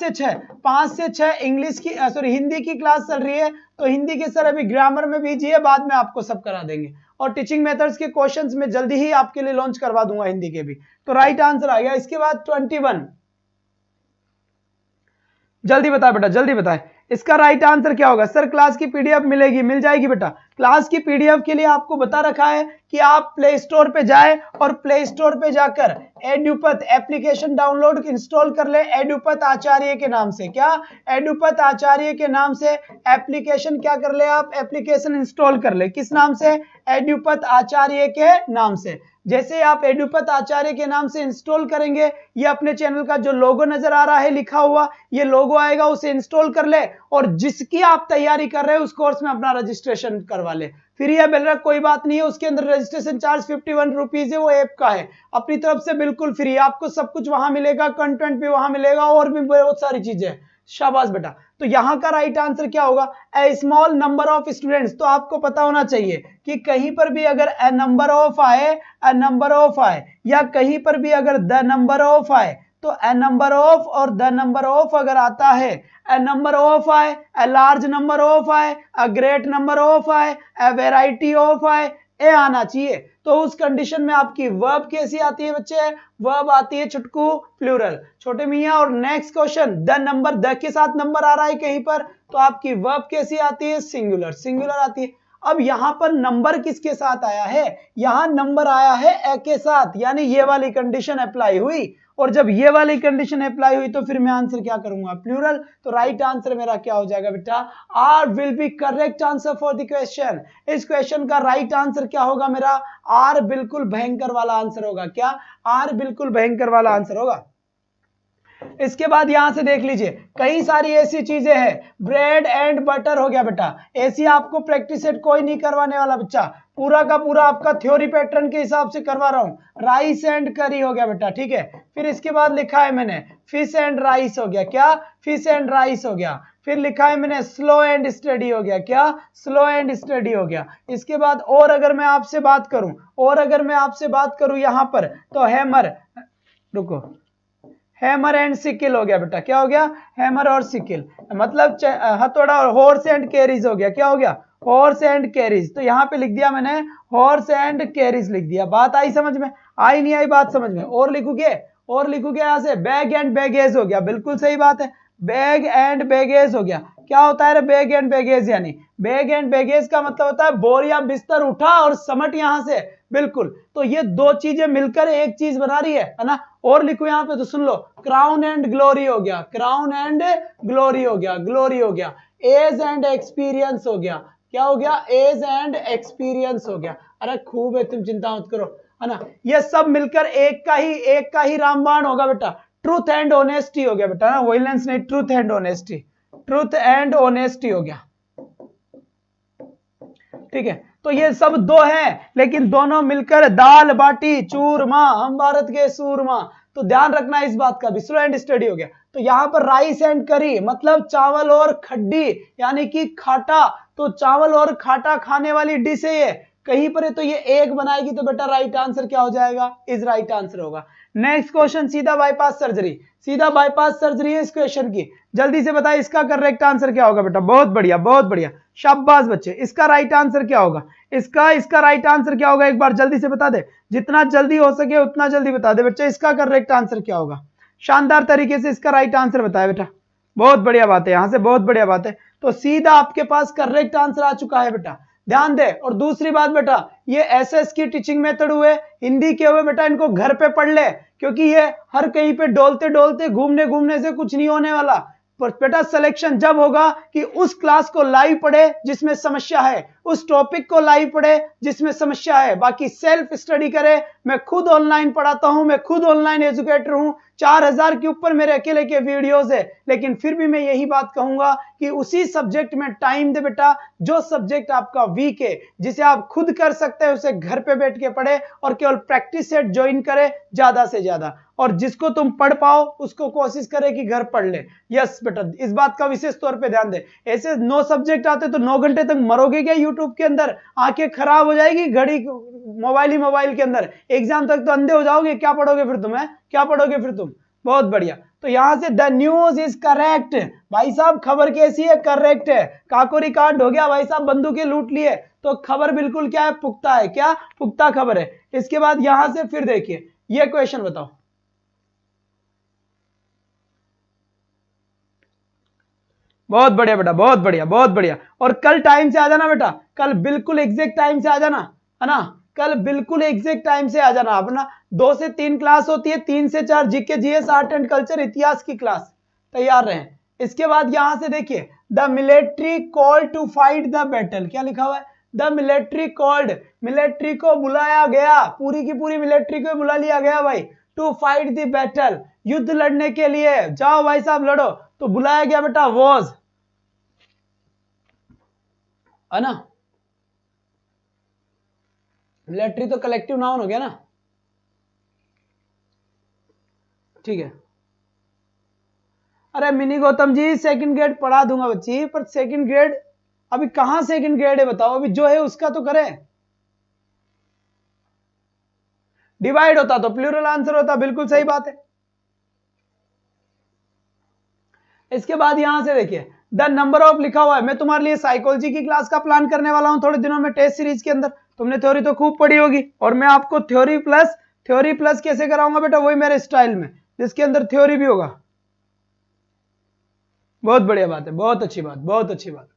से 6 इंग्लिश की हिंदी की क्लास चल रही है। तो हिंदी के सर अभी ग्रामर में बीजिए, बाद में आपको सब करा देंगे, और टीचिंग मेथड्स के क्वेश्चंस में जल्दी ही आपके लिए लॉन्च करवा दूंगा हिंदी के भी। तो राइट आंसर आ गया। इसके बाद 21, जल्दी बताए बेटा, जल्दी बताए इसका राइट आंसर क्या होगा। सर क्लास की पीडीएफ मिलेगी, मिल जाएगी बेटा। क्लास की पीडीएफ के लिए आपको बता रखा है कि आप प्ले स्टोर पे जाए और प्ले स्टोर पे जाकर एडुपथ एप्लीकेशन डाउनलोड इंस्टॉल कर ले, एडुपथ आचार्य के नाम से। क्या, एडुपथ आचार्य के नाम से एप्लीकेशन क्या कर ले आप, एप्लीकेशन इंस्टॉल कर ले। किस नाम से, एडुपथ आचार्य के नाम से। जैसे आप एडुपथ आचार्य के नाम से इंस्टॉल करेंगे, ये अपने चैनल का जो लोगो नजर आ रहा है लिखा हुआ, ये लोगो आएगा, उसे इंस्टॉल कर ले, और जिसकी आप तैयारी कर रहे हैं उस कोर्स में अपना रजिस्ट्रेशन करवा ले। फ्री है बेटा, कोई बात नहीं है, उसके अंदर रजिस्ट्रेशन चार्ज 51 रुपीज है, वो ऐप का है, अपनी तरफ से बिल्कुल फ्री। आपको सब कुछ वहां मिलेगा, कंटेंट भी वहां मिलेगा, और भी बहुत सारी चीजें। शाबाश बेटा। तो यहां का राइट आंसर क्या होगा, ए स्मॉल नंबर ऑफ स्टूडेंट्स। तो आपको पता होना चाहिए कि कहीं पर भी अगर ए नंबर ऑफ आए, या कहीं पर भी अगर द नंबर ऑफ आए, तो ए नंबर ऑफ और द नंबर ऑफ अगर आता है, ए नंबर ऑफ आए, ए लार्ज नंबर ऑफ आए, ए ग्रेट नंबर ऑफ आए, ए वेराइटी ऑफ आए, ए आना चाहिए। तो उस कंडीशन में आपकी वर्ब कैसी आती है बच्चे, वर्ब आती है छुटकू प्लूरल, छोटे मियां। और next question, the number, the के साथ नंबर आ रहा है कहीं पर, तो आपकी वर्ब कैसी आती है, सिंगुलर आती है। अब यहां पर नंबर किसके साथ आया है, यहां नंबर आया है ए के साथ, यानी ये वाली कंडीशन अप्लाई हुई। और जब ये वाली कंडीशन अप्लाई हुई तो फिर मैं आंसर क्या करूंगा, प्लूरल। तो राइट आंसर मेरा क्या हो जाएगा बेटा, R will be correct answer for the question. इस क्वेश्चन का राइट आंसर क्या होगा मेरा, आर बिल्कुल भयंकर वाला आंसर होगा। क्या, आर बिल्कुल भयंकर वाला आंसर होगा। इसके बाद यहां से देख लीजिए, कई सारी ऐसी चीजें हैं, ब्रेड एंड बटर हो गया बेटा, ऐसी आपको प्रैक्टिस सेट कोई नहीं करवाने वाला बच्चा, पूरा का पूरा आपका थ्योरी पैटर्न के हिसाब से करवा रहा हूं। राइस एंड करी हो गया बेटा, ठीक है। फिर इसके बाद लिखा है मैंने फिश एंड राइस हो गया, क्या, फिश एंड राइस हो गया। फिर लिखा है मैंने स्लो एंड स्टडी हो गया, क्या, स्लो एंड स्टडी हो गया। इसके बाद और अगर मैं आपसे बात करूं यहां पर, तो हैमर, रुको, हैमर एंड सिकिल हो गया बेटा, क्या हो गया, हैमर और सिकिल, मतलब हथौड़ा। और हॉर्स एंड कैरीज हो गया, क्या हो गया, हॉर्स एंड कैरीज। तो यहां पे लिख दिया मैंने हॉर्स एंड कैरीज लिख दिया। बात आई समझ में, आई नहीं आई बात समझ में। और लिखूगे यहां से बैग एंड बैगेज हो गया, बिल्कुल सही बात है, बैग एंड बैगेज हो गया। क्या होता है रे बैग एंड बैगेज, यानी बैग एंड बैगेज का मतलब होता है बोरिया बिस्तर उठा और समट यहां से, बिल्कुल। तो ये दो चीजें मिलकर एक चीज बना रही है ना। और लिखो यहां पे, तो सुन लो, क्राउन एंड ग्लोरी हो गया, क्राउन एंड ग्लोरी हो गया, ग्लोरी हो गया। एज एंड एक्सपीरियंस हो गया, क्या हो गया, एज एंड एक्सपीरियंस हो गया। अरे खूब है, तुम चिंता मत करो, है ना। ये सब मिलकर एक का ही रामबाण होगा बेटा, ट्रूथ एंड ऑनेस्टी हो गया बेटा, ना वायलेंस नहीं, truth and honesty, truth and honesty हो गया, ठीक है। तो ये सब दो हैं, लेकिन दोनों मिलकर दाल बाटी चूरमा, हम भारत के सूरमा। तो ध्यान रखना इस बात का भी, स्लो एंड स्टडी हो गया। तो यहां पर राइस एंड करी मतलब चावल और खड्डी, यानी कि खाटा। तो चावल और खाटा खाने वाली डिश है ये, कहीं पर है तो ये एक बनाएगी, तो बेटा राइट आंसर क्या हो जाएगा, इज राइट आंसर होगा। नेक्स्ट क्वेश्चन, सीधा बाईपास सर्जरी है इस क्वेश्चन की। जल्दी से बताइए इसका करेक्ट आंसर क्या होगा बेटा, बहुत बढ़िया, शाबाश बच्चे। इसका राइट आंसर क्या होगा, इसका राइट आंसर क्या होगा, एक बार जल्दी से बता दे, जितना जल्दी हो सके उतना जल्दी बता दे बच्चे, इसका करेक्ट आंसर क्या होगा। शानदार तरीके से इसका राइट आंसर बताया बेटा, बहुत बढ़िया बात है, यहां से बहुत बढ़िया बात है। तो सीधा आपके पास करेक्ट आंसर आ चुका है बेटा, ध्यान दे। और दूसरी बात बेटा, ये एसएस की टीचिंग मेथड हुए, हिंदी के हुए बेटा, इनको घर पे पढ़ ले, क्योंकि ये हर कहीं पे डोलते घूमने से कुछ नहीं होने वाला। पर बेटा सिलेक्शन जब होगा कि उस क्लास को लाइव पढ़े जिसमें समस्या है, उस टॉपिक को लाइव पढ़े जिसमें समस्या है, बाकी सेल्फ स्टडी करे। मैं खुद ऑनलाइन पढ़ाता हूं, मैं खुद ऑनलाइन एजुकेटर हूं, 4000 के ऊपर मेरे अकेले के वीडियोस है, लेकिन फिर भी मैं यही बात कहूंगा कि उसी सब्जेक्ट में टाइम दे बेटा। जो सब्जेक्ट आपका वीक है, जिसे आप खुद कर सकते हैं, उसे घर पे बैठ के पढ़े और केवल प्रैक्टिस सेट ज्वाइन करे ज्यादा से ज्यादा, और जिसको तुम पढ़ पाओ उसको कोशिश करे कि घर पढ़ ले। यस बेटा, इस बात का विशेष तौर पे ध्यान दे। ऐसे 9 सब्जेक्ट आते तो 9 घंटे तक मरोगे क्या यूट्यूब के अंदर? आंखें खराब हो जाएगी, घड़ी मोबाइल के अंदर, एग्जाम तक तो अंधे हो जाओगे। क्या पढ़ोगे फिर तुम? क्या पढ़ोगे फिर तुम? बहुत बढ़िया। तो यहां से द न्यूज इज करेक्ट। भाई साहब खबर कैसी है? करेक्ट है। काको रिकॉर्ड हो गया भाई साहब, बंदूकें लूट लिए, तो खबर बिल्कुल क्या है? पुख्ता है। क्या? पुख्ता खबर है। इसके बाद यहां से फिर देखिए ये क्वेश्चन बताओ। बहुत बढ़िया बेटा, बहुत बढ़िया, बहुत बढ़िया। और कल टाइम से आ जाना बेटा, कल बिल्कुल एग्जैक्ट टाइम से आ जाना, है ना? कल बिल्कुल एग्जैक्ट टाइम से आ जाना। अपना 2 से 3 क्लास होती है, 3 से 4 GK GS art and culture इतिहास की क्लास, तैयार रहें। इसके बाद यहां से देखिए the military called to fight the battle, क्या लिखा हुआ है? द मिलिट्री कॉल्ड, मिलिट्री को बुलाया गया, पूरी की पूरी मिलिट्री को बुला लिया गया भाई, टू फाइट द बैटल, युद्ध लड़ने के लिए। जाओ भाई साहब लड़ो, तो बुलाया गया बेटा वॉज, है ना? मिलिट्री तो कलेक्टिव नाउन हो गया ना, ठीक है। अरे mini Gautam ji second grade पढ़ा दूंगा बच्ची, पर सेकंड ग्रेड अभी कहां सेकंड ग्रेड है बताओ? अभी जो है उसका तो करें। डिवाइड होता तो प्लूरल आंसर होता, बिल्कुल सही बात है। इसके बाद यहां से देखिए द नंबर ऑफ लिखा हुआ है। मैं तुम्हारे लिए साइकोलॉजी की क्लास का प्लान करने वाला हूं थोड़े दिनों में, टेस्ट सीरीज के अंदर। तुमने थ्योरी तो खूब पढ़ी होगी, और मैं आपको थ्योरी प्लस कैसे कराऊंगा बेटा? वही मेरे स्टाइल में, जिसके अंदर थ्योरी भी होगा। बहुत बढ़िया बात है, बहुत अच्छी बात, बहुत अच्छी बात।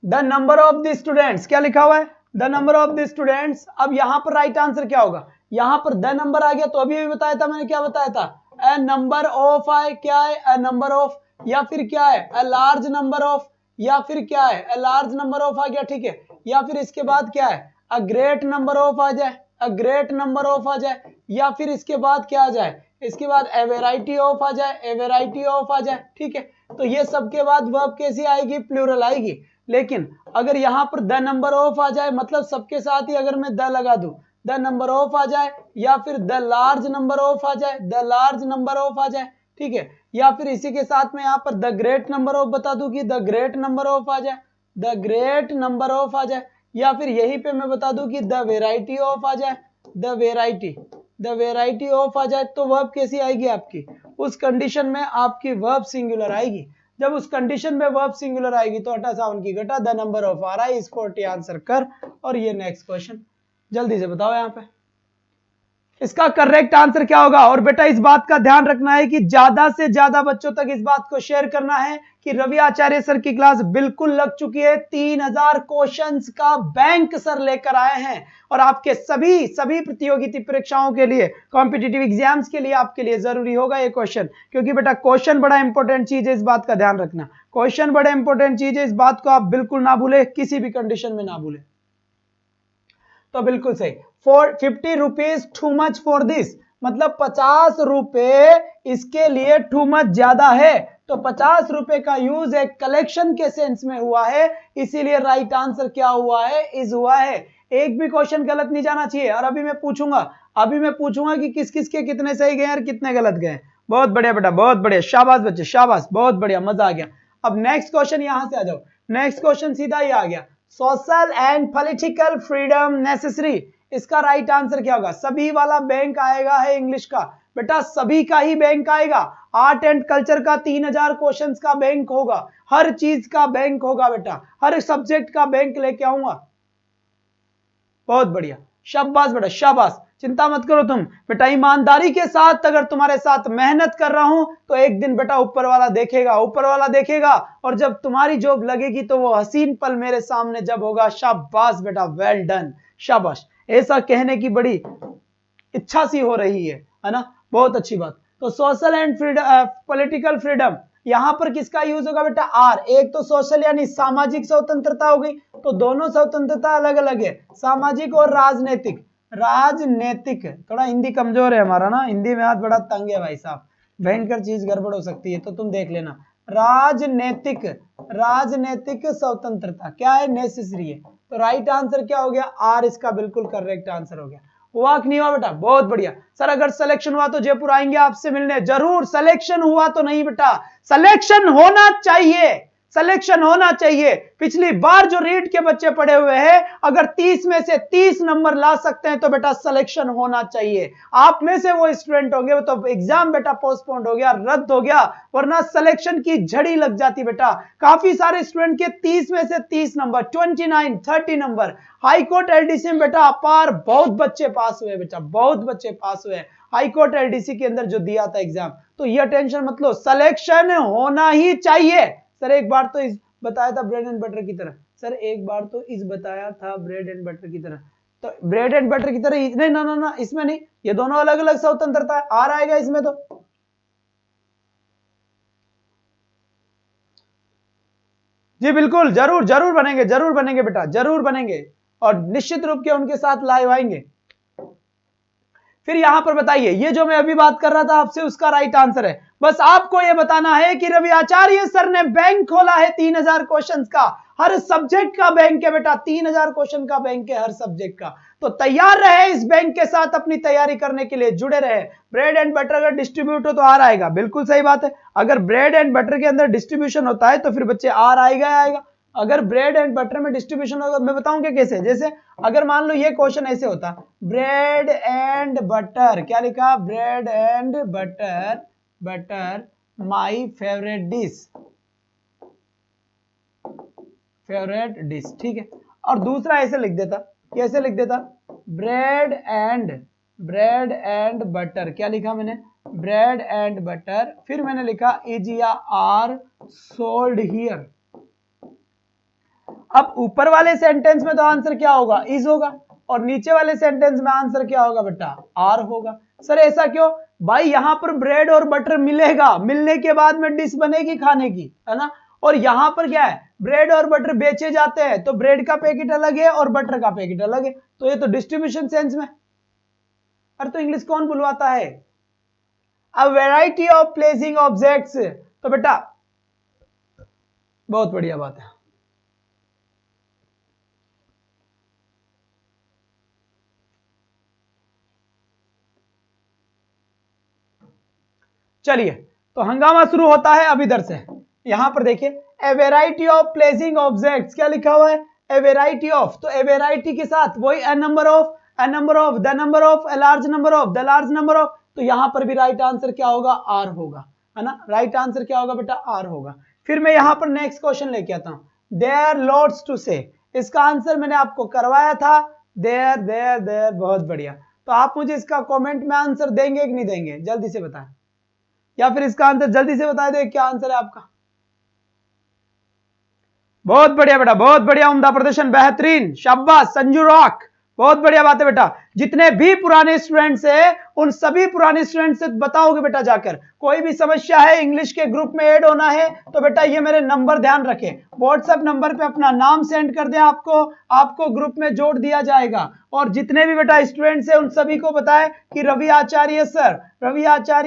The number of the students, क्या लिखा हुआ है? The number of the students. अब यहां पर राइट आंसर क्या होगा? यहां पर द नंबर आ गया, तो अभी बताया था मैंने, क्या बताया था? ए नंबर ऑफ है, क्या है? ए नंबर ऑफ, या फिर क्या है? ए लार्ज नंबर ऑफ, या फिर क्या है? ए लार्ज नंबर ऑफ आ गया, ठीक है। या फिर इसके बाद क्या है? अ ग्रेट नंबर ऑफ आ जाए, अ ग्रेट नंबर ऑफ आ जाए, या फिर इसके बाद क्या आ जाए? इसके बाद ए वेराइटी ऑफ आ जाए, ए वेराइटी ऑफ आ जाए, ठीक है। तो ये सबके बाद वर्ब कैसी आएगी? प्लूरल आएगी। लेकिन अगर यहां पर द नंबर ऑफ आ जाए, मतलब सबके साथ ही अगर मैं द लगा दूं, द नंबर ऑफ आ जाए, या फिर द लार्ज नंबर ऑफ आ जाए, द लार्ज नंबर ऑफ आ जाए, ठीक है। या फिर इसी के साथ में यहां पर द ग्रेट नंबर ऑफ बता दूं कि द ग्रेट नंबर ऑफ आ जाए, द ग्रेट नंबर ऑफ आ जाए, या फिर यहीं पे मैं बता दूं कि द वेराइटी ऑफ आ जाए, द वेराइटी ऑफ आ जाए, तो वर्ब कैसी आएगी आपकी? उस कंडीशन में आपकी वर्ब सिंगुलर आएगी। जब उस कंडीशन में वर्ब सिंगुलर आएगी तो हटा साउंड की घटा, द नंबर ऑफ आ रहा है, इस 40 आंसर कर। और ये नेक्स्ट क्वेश्चन जल्दी से बताओ यहां पे इसका करेक्ट आंसर क्या होगा। और बेटा इस बात का ध्यान रखना है कि ज्यादा से ज्यादा बच्चों तक इस बात को शेयर करना है कि रवि आचार्य सर की क्लास बिल्कुल लग चुकी है। 3000 क्वेश्चंस का बैंक सर लेकर आए हैं, और आपके सभी प्रतियोगिता परीक्षाओं के लिए, कॉम्पिटिटिव एग्जाम्स के लिए आपके लिए जरूरी होगा ये क्वेश्चन, क्योंकि बेटा क्वेश्चन बड़ा इंपॉर्टेंट चीज है, इस बात का ध्यान रखना। क्वेश्चन बड़ा इंपॉर्टेंट चीज है, इस बात को आप बिल्कुल ना भूले, किसी भी कंडीशन में ना भूले। तो बिल्कुल सही। 50 rupees too much for this, मतलब 50 रुपए इसके लिए टू मच ज्यादा है। तो 50 रुपए का यूज एक कलेक्शन के सेंस में हुआ है, इसीलिए राइट आंसर क्या हुआ है? इज हुआ है। एक भी क्वेश्चन गलत नहीं जाना चाहिए। और अभी मैं पूछूंगा कि किस किस के कितने सही गए और कितने गलत गए। बहुत बढ़िया बेटा, बहुत बढ़िया, शाबाश बच्चे, शाबाश, बहुत बढ़िया, मजा आ गया। अब नेक्स्ट क्वेश्चन यहां से आ जाओ। नेक्स्ट क्वेश्चन सीधा ही आ गया, social and political freedom necessary. इसका राइट आंसर क्या होगा? सभी वाला बैंक आएगा है इंग्लिश का, बेटा सभी का ही बैंक आएगा। आर्ट एंड कल्चर का 3000 क्वेश्चंस का बैंक होगा, हर चीज का बैंक होगा बेटा, हर सब्जेक्ट का बैंक लेके आऊंगा। बहुत बढ़िया, शाबाश बेटा, शाबाश। चिंता मत करो तुम बेटा, ईमानदारी के साथ अगर तुम्हारे साथ मेहनत कर रहा हूं तो एक दिन बेटा ऊपर वाला देखेगा, और जब तुम्हारी जॉब लगेगी तो वो हसीन पल मेरे सामने जब होगा। शाबाश बेटा, वेल डन, शाबाश। ऐसा कहने की बड़ी इच्छा सी हो रही है ना, बहुत अच्छी बात। तो सोशल एंड पॉलिटिकल फ्रीडम, यहां पर किसका यूज होगा बेटा आर। एक तो सोशल यानी सामाजिक स्वतंत्रता हो गई, तो दोनों स्वतंत्रता अलग अलग है, सामाजिक और राजनीतिक। राजनीतिक, थोड़ा हिंदी कमजोर है हमारा ना, हिंदी में हाथ बड़ा तंग है भाई साहब, भयंकर चीज गड़बड़ हो सकती है, तो तुम देख लेना। राजनीतिक, राजनीतिक स्वतंत्रता क्या है, नेसेसरी है। तो राइट आंसर क्या हो गया आर, इसका बिल्कुल करेक्ट आंसर हो गया। हुआ कि नहीं हुआ बेटा, बहुत बढ़िया। सर अगर सिलेक्शन हुआ तो जयपुर आएंगे आपसे मिलने, जरूर। सिलेक्शन हुआ तो नहीं बेटा, सिलेक्शन होना चाहिए, सिलेक्शन होना चाहिए। पिछली बार जो रीट के बच्चे पढ़े हुए हैं, अगर 30 में से 30 नंबर ला सकते हैं तो बेटा सिलेक्शन होना चाहिए। आप में से वो स्टूडेंट होंगे तो एग्जाम बेटा पोस्टपोन हो गया, रद्द हो गया, वरना सिलेक्शन की झड़ी लग जाती बेटा। काफी सारे स्टूडेंट के 30 में से 30 नंबर, 29, 30 नंबर। हाईकोर्ट एलडीसी में बेटा अपार बहुत बच्चे पास हुए बेटा, बहुत बच्चे पास हुए हाईकोर्ट एलडीसी के अंदर जो दिया था एग्जाम। तो यह टेंशन मत लो, सिलेक्शन होना ही चाहिए। सर एक बार तो इस बताया था ब्रेड एंड बटर की तरह, सर एक बार तो इस बताया था ब्रेड एंड बटर की तरह, तो ब्रेड एंड बटर की तरह नहीं, ना ना ना इसमें नहीं, ये दोनों अलग अलग स्वतंत्रता है, आ आएगा इसमें तो। जी बिल्कुल, जरूर जरूर बनेंगे, जरूर बनेंगे बेटा, जरूर बनेंगे, और निश्चित रूप के उनके साथ लाइव आएंगे। फिर यहां पर बताइए, ये जो मैं अभी बात कर रहा था आपसे उसका राइट आंसर है। बस आपको यह बताना है कि रवि आचार्य सर ने बैंक खोला है 3000 क्वेश्चन का, हर सब्जेक्ट का बैंक है बेटा, 3000 क्वेश्चन का बैंक है हर सब्जेक्ट का। तो तैयार रहे इस बैंक के साथ अपनी तैयारी करने के लिए, जुड़े रहे। ब्रेड एंड बटर अगर डिस्ट्रीब्यूट हो तो आर आएगा, बिल्कुल सही बात है। अगर ब्रेड एंड बटर के अंदर डिस्ट्रीब्यूशन होता है तो फिर बच्चे आर आएगा आएगा। अगर ब्रेड एंड बटर में डिस्ट्रीब्यूशन होगा, मैं बताऊंगा कैसे। जैसे अगर मान लो ये क्वेश्चन ऐसे होता, ब्रेड एंड बटर, क्या लिखा, bread and butter, butter my favourite dish, favourite dish, ठीक है। और दूसरा ऐसे लिख देता, कैसे लिख देता, ब्रेड एंड बटर, क्या लिखा मैंने, ब्रेड एंड बटर, फिर मैंने लिखा इज या आर सोल्ड हियर। अब ऊपर वाले सेंटेंस में तो आंसर क्या होगा, इज होगा, और नीचे वाले सेंटेंस में आंसर क्या होगा बेटा, आर होगा। सर ऐसा क्यों भाई, यहां पर ब्रेड और बटर मिलेगा, मिलने के बाद में डिश बनेगी खाने की, है ना। और यहां पर क्या है, ब्रेड और बटर बेचे जाते हैं, तो ब्रेड का पैकेट अलग है और बटर का पैकेट अलग है, तो ये तो डिस्ट्रीब्यूशन सेंस में। अरे तो इंग्लिश कौन बुलवाता है, a variety of placing objects, तो बेटा बहुत बढ़िया बात है। चलिए तो हंगामा शुरू होता है अब इधर से। यहां पर देखिए, a variety of placing objects, क्या लिखा हुआ है, ए वेराइटी ऑफ, तो ए वेराइटी के साथ वही a number of, a number of, the number of, a large number of, the large number of, तो यहां पर भी राइट आंसर क्या होगा, आर होगा, है ना। राइट आंसर क्या होगा बेटा, आर होगा। फिर मैं यहां पर नेक्स्ट क्वेश्चन लेके आता हूं, देयर लॉट्स टू से, इसका आंसर मैंने आपको करवाया था, देयर देयर देयर, बहुत बढ़िया। तो आप मुझे इसका कमेंट में आंसर देंगे कि नहीं देंगे, जल्दी से बताएं, या फिर इसका आंसर जल्दी से बता दे, क्या आंसर है आपका। बहुत बढ़िया बेटा, बहुत बढ़िया, उम्दा प्रदर्शन, बेहतरीन, शाबाश संजू रॉक, बहुत बढ़िया बात है बेटा। जितने भी पुराने स्टूडेंट्स हैं उन सभी पुराने स्टूडेंट्स से बताओगे बेटा जाकर, कोई भी समस्या है, इंग्लिश के ग्रुप में ऐड होना है तो बेटा ये मेरे नंबर ध्यान रखें, व्हाट्सएप नंबर पे अपना नाम सेंड कर दें, आपको ग्रुप में जोड़ दिया जाएगा। और जितने भी बेटा स्टूडेंट्स हैं उन सभी को बताएं कि रवि आचार्य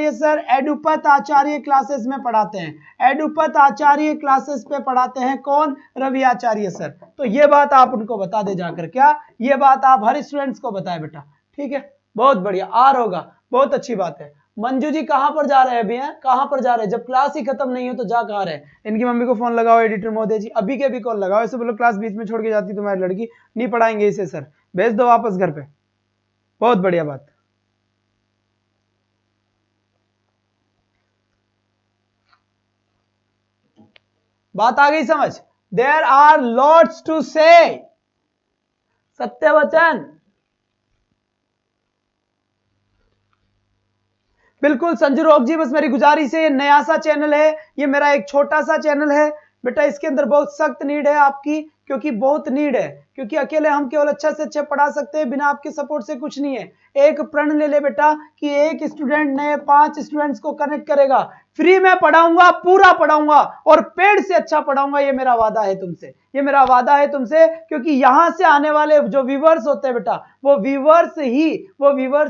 सर एडुपत आचार्य क्लासेस में पढ़ाते हैं, एडुपत आचार्य क्लासेस पे पढ़ाते हैं, कौन, रवि आचार्य सर। तो ये बात आप उनको बता दे जाकर, क्या ये बात आप हर स्टूडेंट्स को बताएं बेटा, ठीक है, बहुत बढ़िया, आर होगा, बहुत अच्छी बात है। मंजू जी कहां पर जा रहे हैं अभी, हैं कहां पर जा रहे हैं, जब क्लास ही खत्म नहीं हो तो जा कहां रहे। इनकी मम्मी को फोन लगाओ, एडिटर महोदय जी अभी के भी कॉल लगाओ, ऐसे बोलो क्लास बीच में छोड़ के जाती तुम्हारी लड़की, नहीं पढ़ाएंगे इसे सर, भेज दो वापस घर पे, बहुत बढ़िया बात। बात आ गई समझ, देयर आर लॉट्स टू से, सत्य वचन, बिल्कुल संजू रोक जी, बस मेरी गुजारिश है, ये नया सा चैनल है, ये मेरा एक छोटा सा चैनल है बेटा, इसके अंदर बहुत सख्त नीड है आपकी, क्योंकि बहुत नीड है क्योंकि अकेले हम केवल अच्छा से अच्छा पढ़ा सकते हैं, बिना आपके सपोर्ट से कुछ नहीं है। एक प्रण ले ले बेटा कि एक स्टूडेंट नए 5 स्टूडेंट्स को कनेक्ट करेगा, फ्री में पढ़ाऊंगा, पूरा पढ़ाऊंगा और पेड़ से अच्छा पढ़ाऊंगा, ये मेरा वादा है तुमसे, ये मेरा वादा है तुमसे। क्योंकि यहां से आने वाले जो व्यूअर्स होते हैं बेटा, वो व्यूअर्स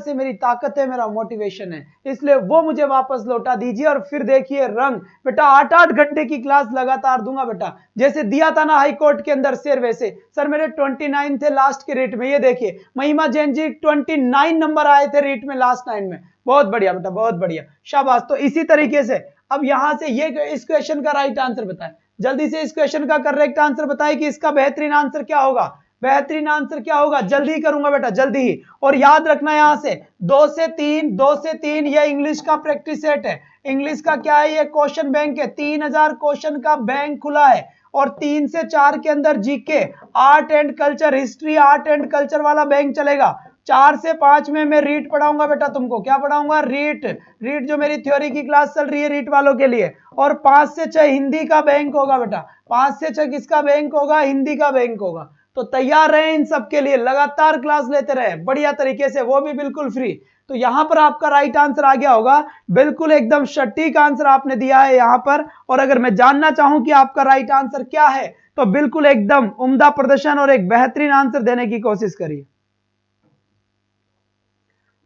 ही मेरी ताकत है, मेरा मोटिवेशन है, इसलिए वो मुझे वापस लौटा दीजिए। और फिर देखिए रंग बेटा, 8-8 घंटे की क्लास लगातार दूंगा बेटा, जैसे दिया था ना हाई कोर्ट के अंदर शेर, वैसे सर मेरे 29 थे लास्ट के रेट में, ये देखिए महिमा जैन जी 29 नंबर आए थे रेट में लास्ट 9 में, बहुत बढ़िया बेटा, बहुत बढ़िया, शाबाश। तो इसी तरीके से अब यहां से ये इस क्वेश्चन का राइट आंसर बताएं, जल्दी से इस क्वेश्चन का करेक्ट आंसर बताएं कि इसका बेहतरीन आंसर क्या होगा, बेहतरीन आंसर क्या होगा, जल्दी ही करूंगा बेटा, जल्दी ही। और याद रखना यहां से 2 से 3 ये इंग्लिश का प्रैक्टिस सेट है, इंग्लिश का क्या है, ये क्वेश्चन बैंक है, 3000 क्वेश्चन का बैंक खुला है। और 3 से 4 के अंदर GK, art and culture, history, art and culture वाला बैंक चलेगा। 4 से 5 में मैं रीट पढ़ाऊंगा बेटा तुमको, क्या पढ़ाऊंगा, रीट जो मेरी थ्योरी की क्लास चल रही है रीट वालों के लिए। और 5 से 6 हिंदी का बैंक होगा बेटा, 5 से 6 किसका बैंक होगा, हिंदी का बैंक होगा। तो तैयार रहे इन सब के लिए, लगातार क्लास लेते रहे बढ़िया तरीके से, वो भी बिल्कुल फ्री। तो यहां पर आपका राइट आंसर आ गया होगा, बिल्कुल एकदम सटीक आंसर आपने दिया है यहां पर। और अगर मैं जानना चाहूं कि आपका राइट आंसर क्या है, तो बिल्कुल एकदम उम्दा प्रदर्शन और एक बेहतरीन आंसर देने की कोशिश करिए।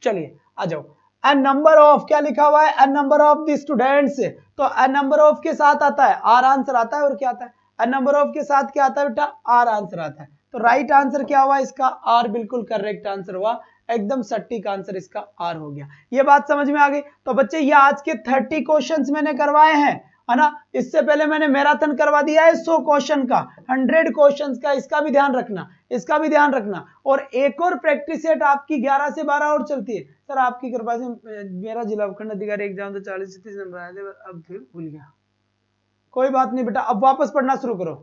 चलिए आ जाओ, एन नंबर ऑफ, क्या लिखा हुआ है, N number of the students. तो एन नंबर ऑफ के साथ आता है आर आंसर आता है, और क्या आता है, एन नंबर ऑफ के साथ क्या आता है बेटा, आर आंसर आता है। तो राइट आंसर क्या हुआ इसका, आर, बिल्कुल करेक्ट आंसर हुआ, एकदम सटीक आंसर इसका आर हो गया। ये बात समझ में आ गई। तो बच्चे ये आज के 30 क्वेश्चंस मैंने करवाए हैं, है ना। इससे पहले मैंने मैराथन करवा दिया है 100 क्वेश्चन का, 100 क्वेश्चंस का, इसका भी ध्यान रखना, इसका भी ध्यान रखना। और एक और प्रैक्टिस सेट आपकी 11 से 12 और चलती है। सर आपकी कृपा से मेरा जिला उपखंड अधिकारी एग्जाम तो 40 से 30 नंबर आए थे, अब फिर भूल गया, कोई बात नहीं बेटा, अब वापस पढ़ना शुरू करो,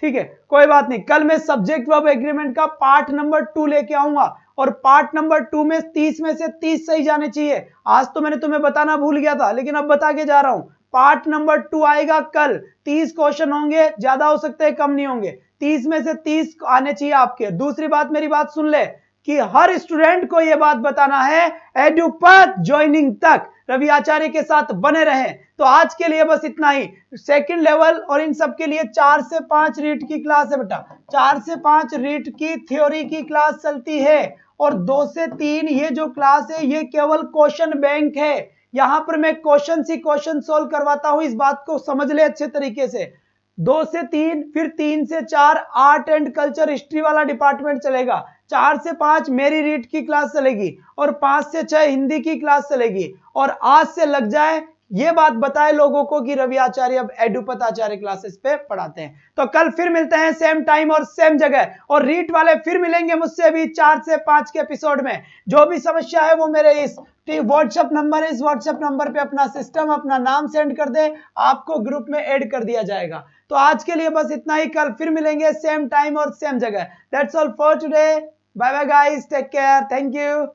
ठीक है, कोई बात नहीं। कल मैं सब्जेक्ट वर्ब एग्रीमेंट का पार्ट नंबर 2 लेके आऊंगा, और पार्ट नंबर 2 में 30 में से 30 सही जाने चाहिए। आज तो मैंने तुम्हें बताना भूल गया था, लेकिन अब बता के जा रहा हूं। पार्ट नंबर 2 आएगा कल, 30 क्वेश्चन होंगे, ज्यादा हो सकते हैं कम नहीं होंगे, 30 में से 30 आने चाहिए आपके। दूसरी बात, मेरी बात सुन ले कि हर स्टूडेंट को यह बात बताना है, एडुपथ ज्वाइनिंग तक रवि आचार्य के साथ बने रहे। तो आज के लिए बस इतना ही। सेकंड लेवल और इन सब के लिए 4 से 5 रीट की क्लास है बेटा, 4 से 5 रीट की थ्योरी की क्लास चलती है, और 2 से 3 ये जो क्लास है ये केवल क्वेश्चन बैंक है। यहां पर मैं क्वेश्चन ही क्वेश्चन सोल्व करवाता हूं, इस बात को समझ ले अच्छे तरीके से। 2 से 3, फिर 3 से 4 आर्ट एंड कल्चर हिस्ट्री वाला डिपार्टमेंट चलेगा, 4 से 5 मेरी रीट की क्लास चलेगी, और 5 से 6 हिंदी की क्लास चलेगी। और आज से लग जाए ये बात बताए लोगों को कि रवि आचार्य अब एडुपथ आचार्य क्लासेस पे पढ़ाते हैं। तो कल फिर मिलते हैं सेम टाइम और सेम जगह, और रीट वाले फिर मिलेंगे मुझसे भी 4 से 5 के एपिसोड में। जो भी समस्या है वो मेरे इस व्हाट्सएप नंबर है, इस व्हाट्सएप नंबर पे अपना सिस्टम, अपना नाम सेंड कर दे, आपको ग्रुप में ऐड कर दिया जाएगा। तो आज के लिए बस इतना ही, कल फिर मिलेंगे सेम टाइम और सेम जगह। That's all for today, bye bye guys, take care, thank you.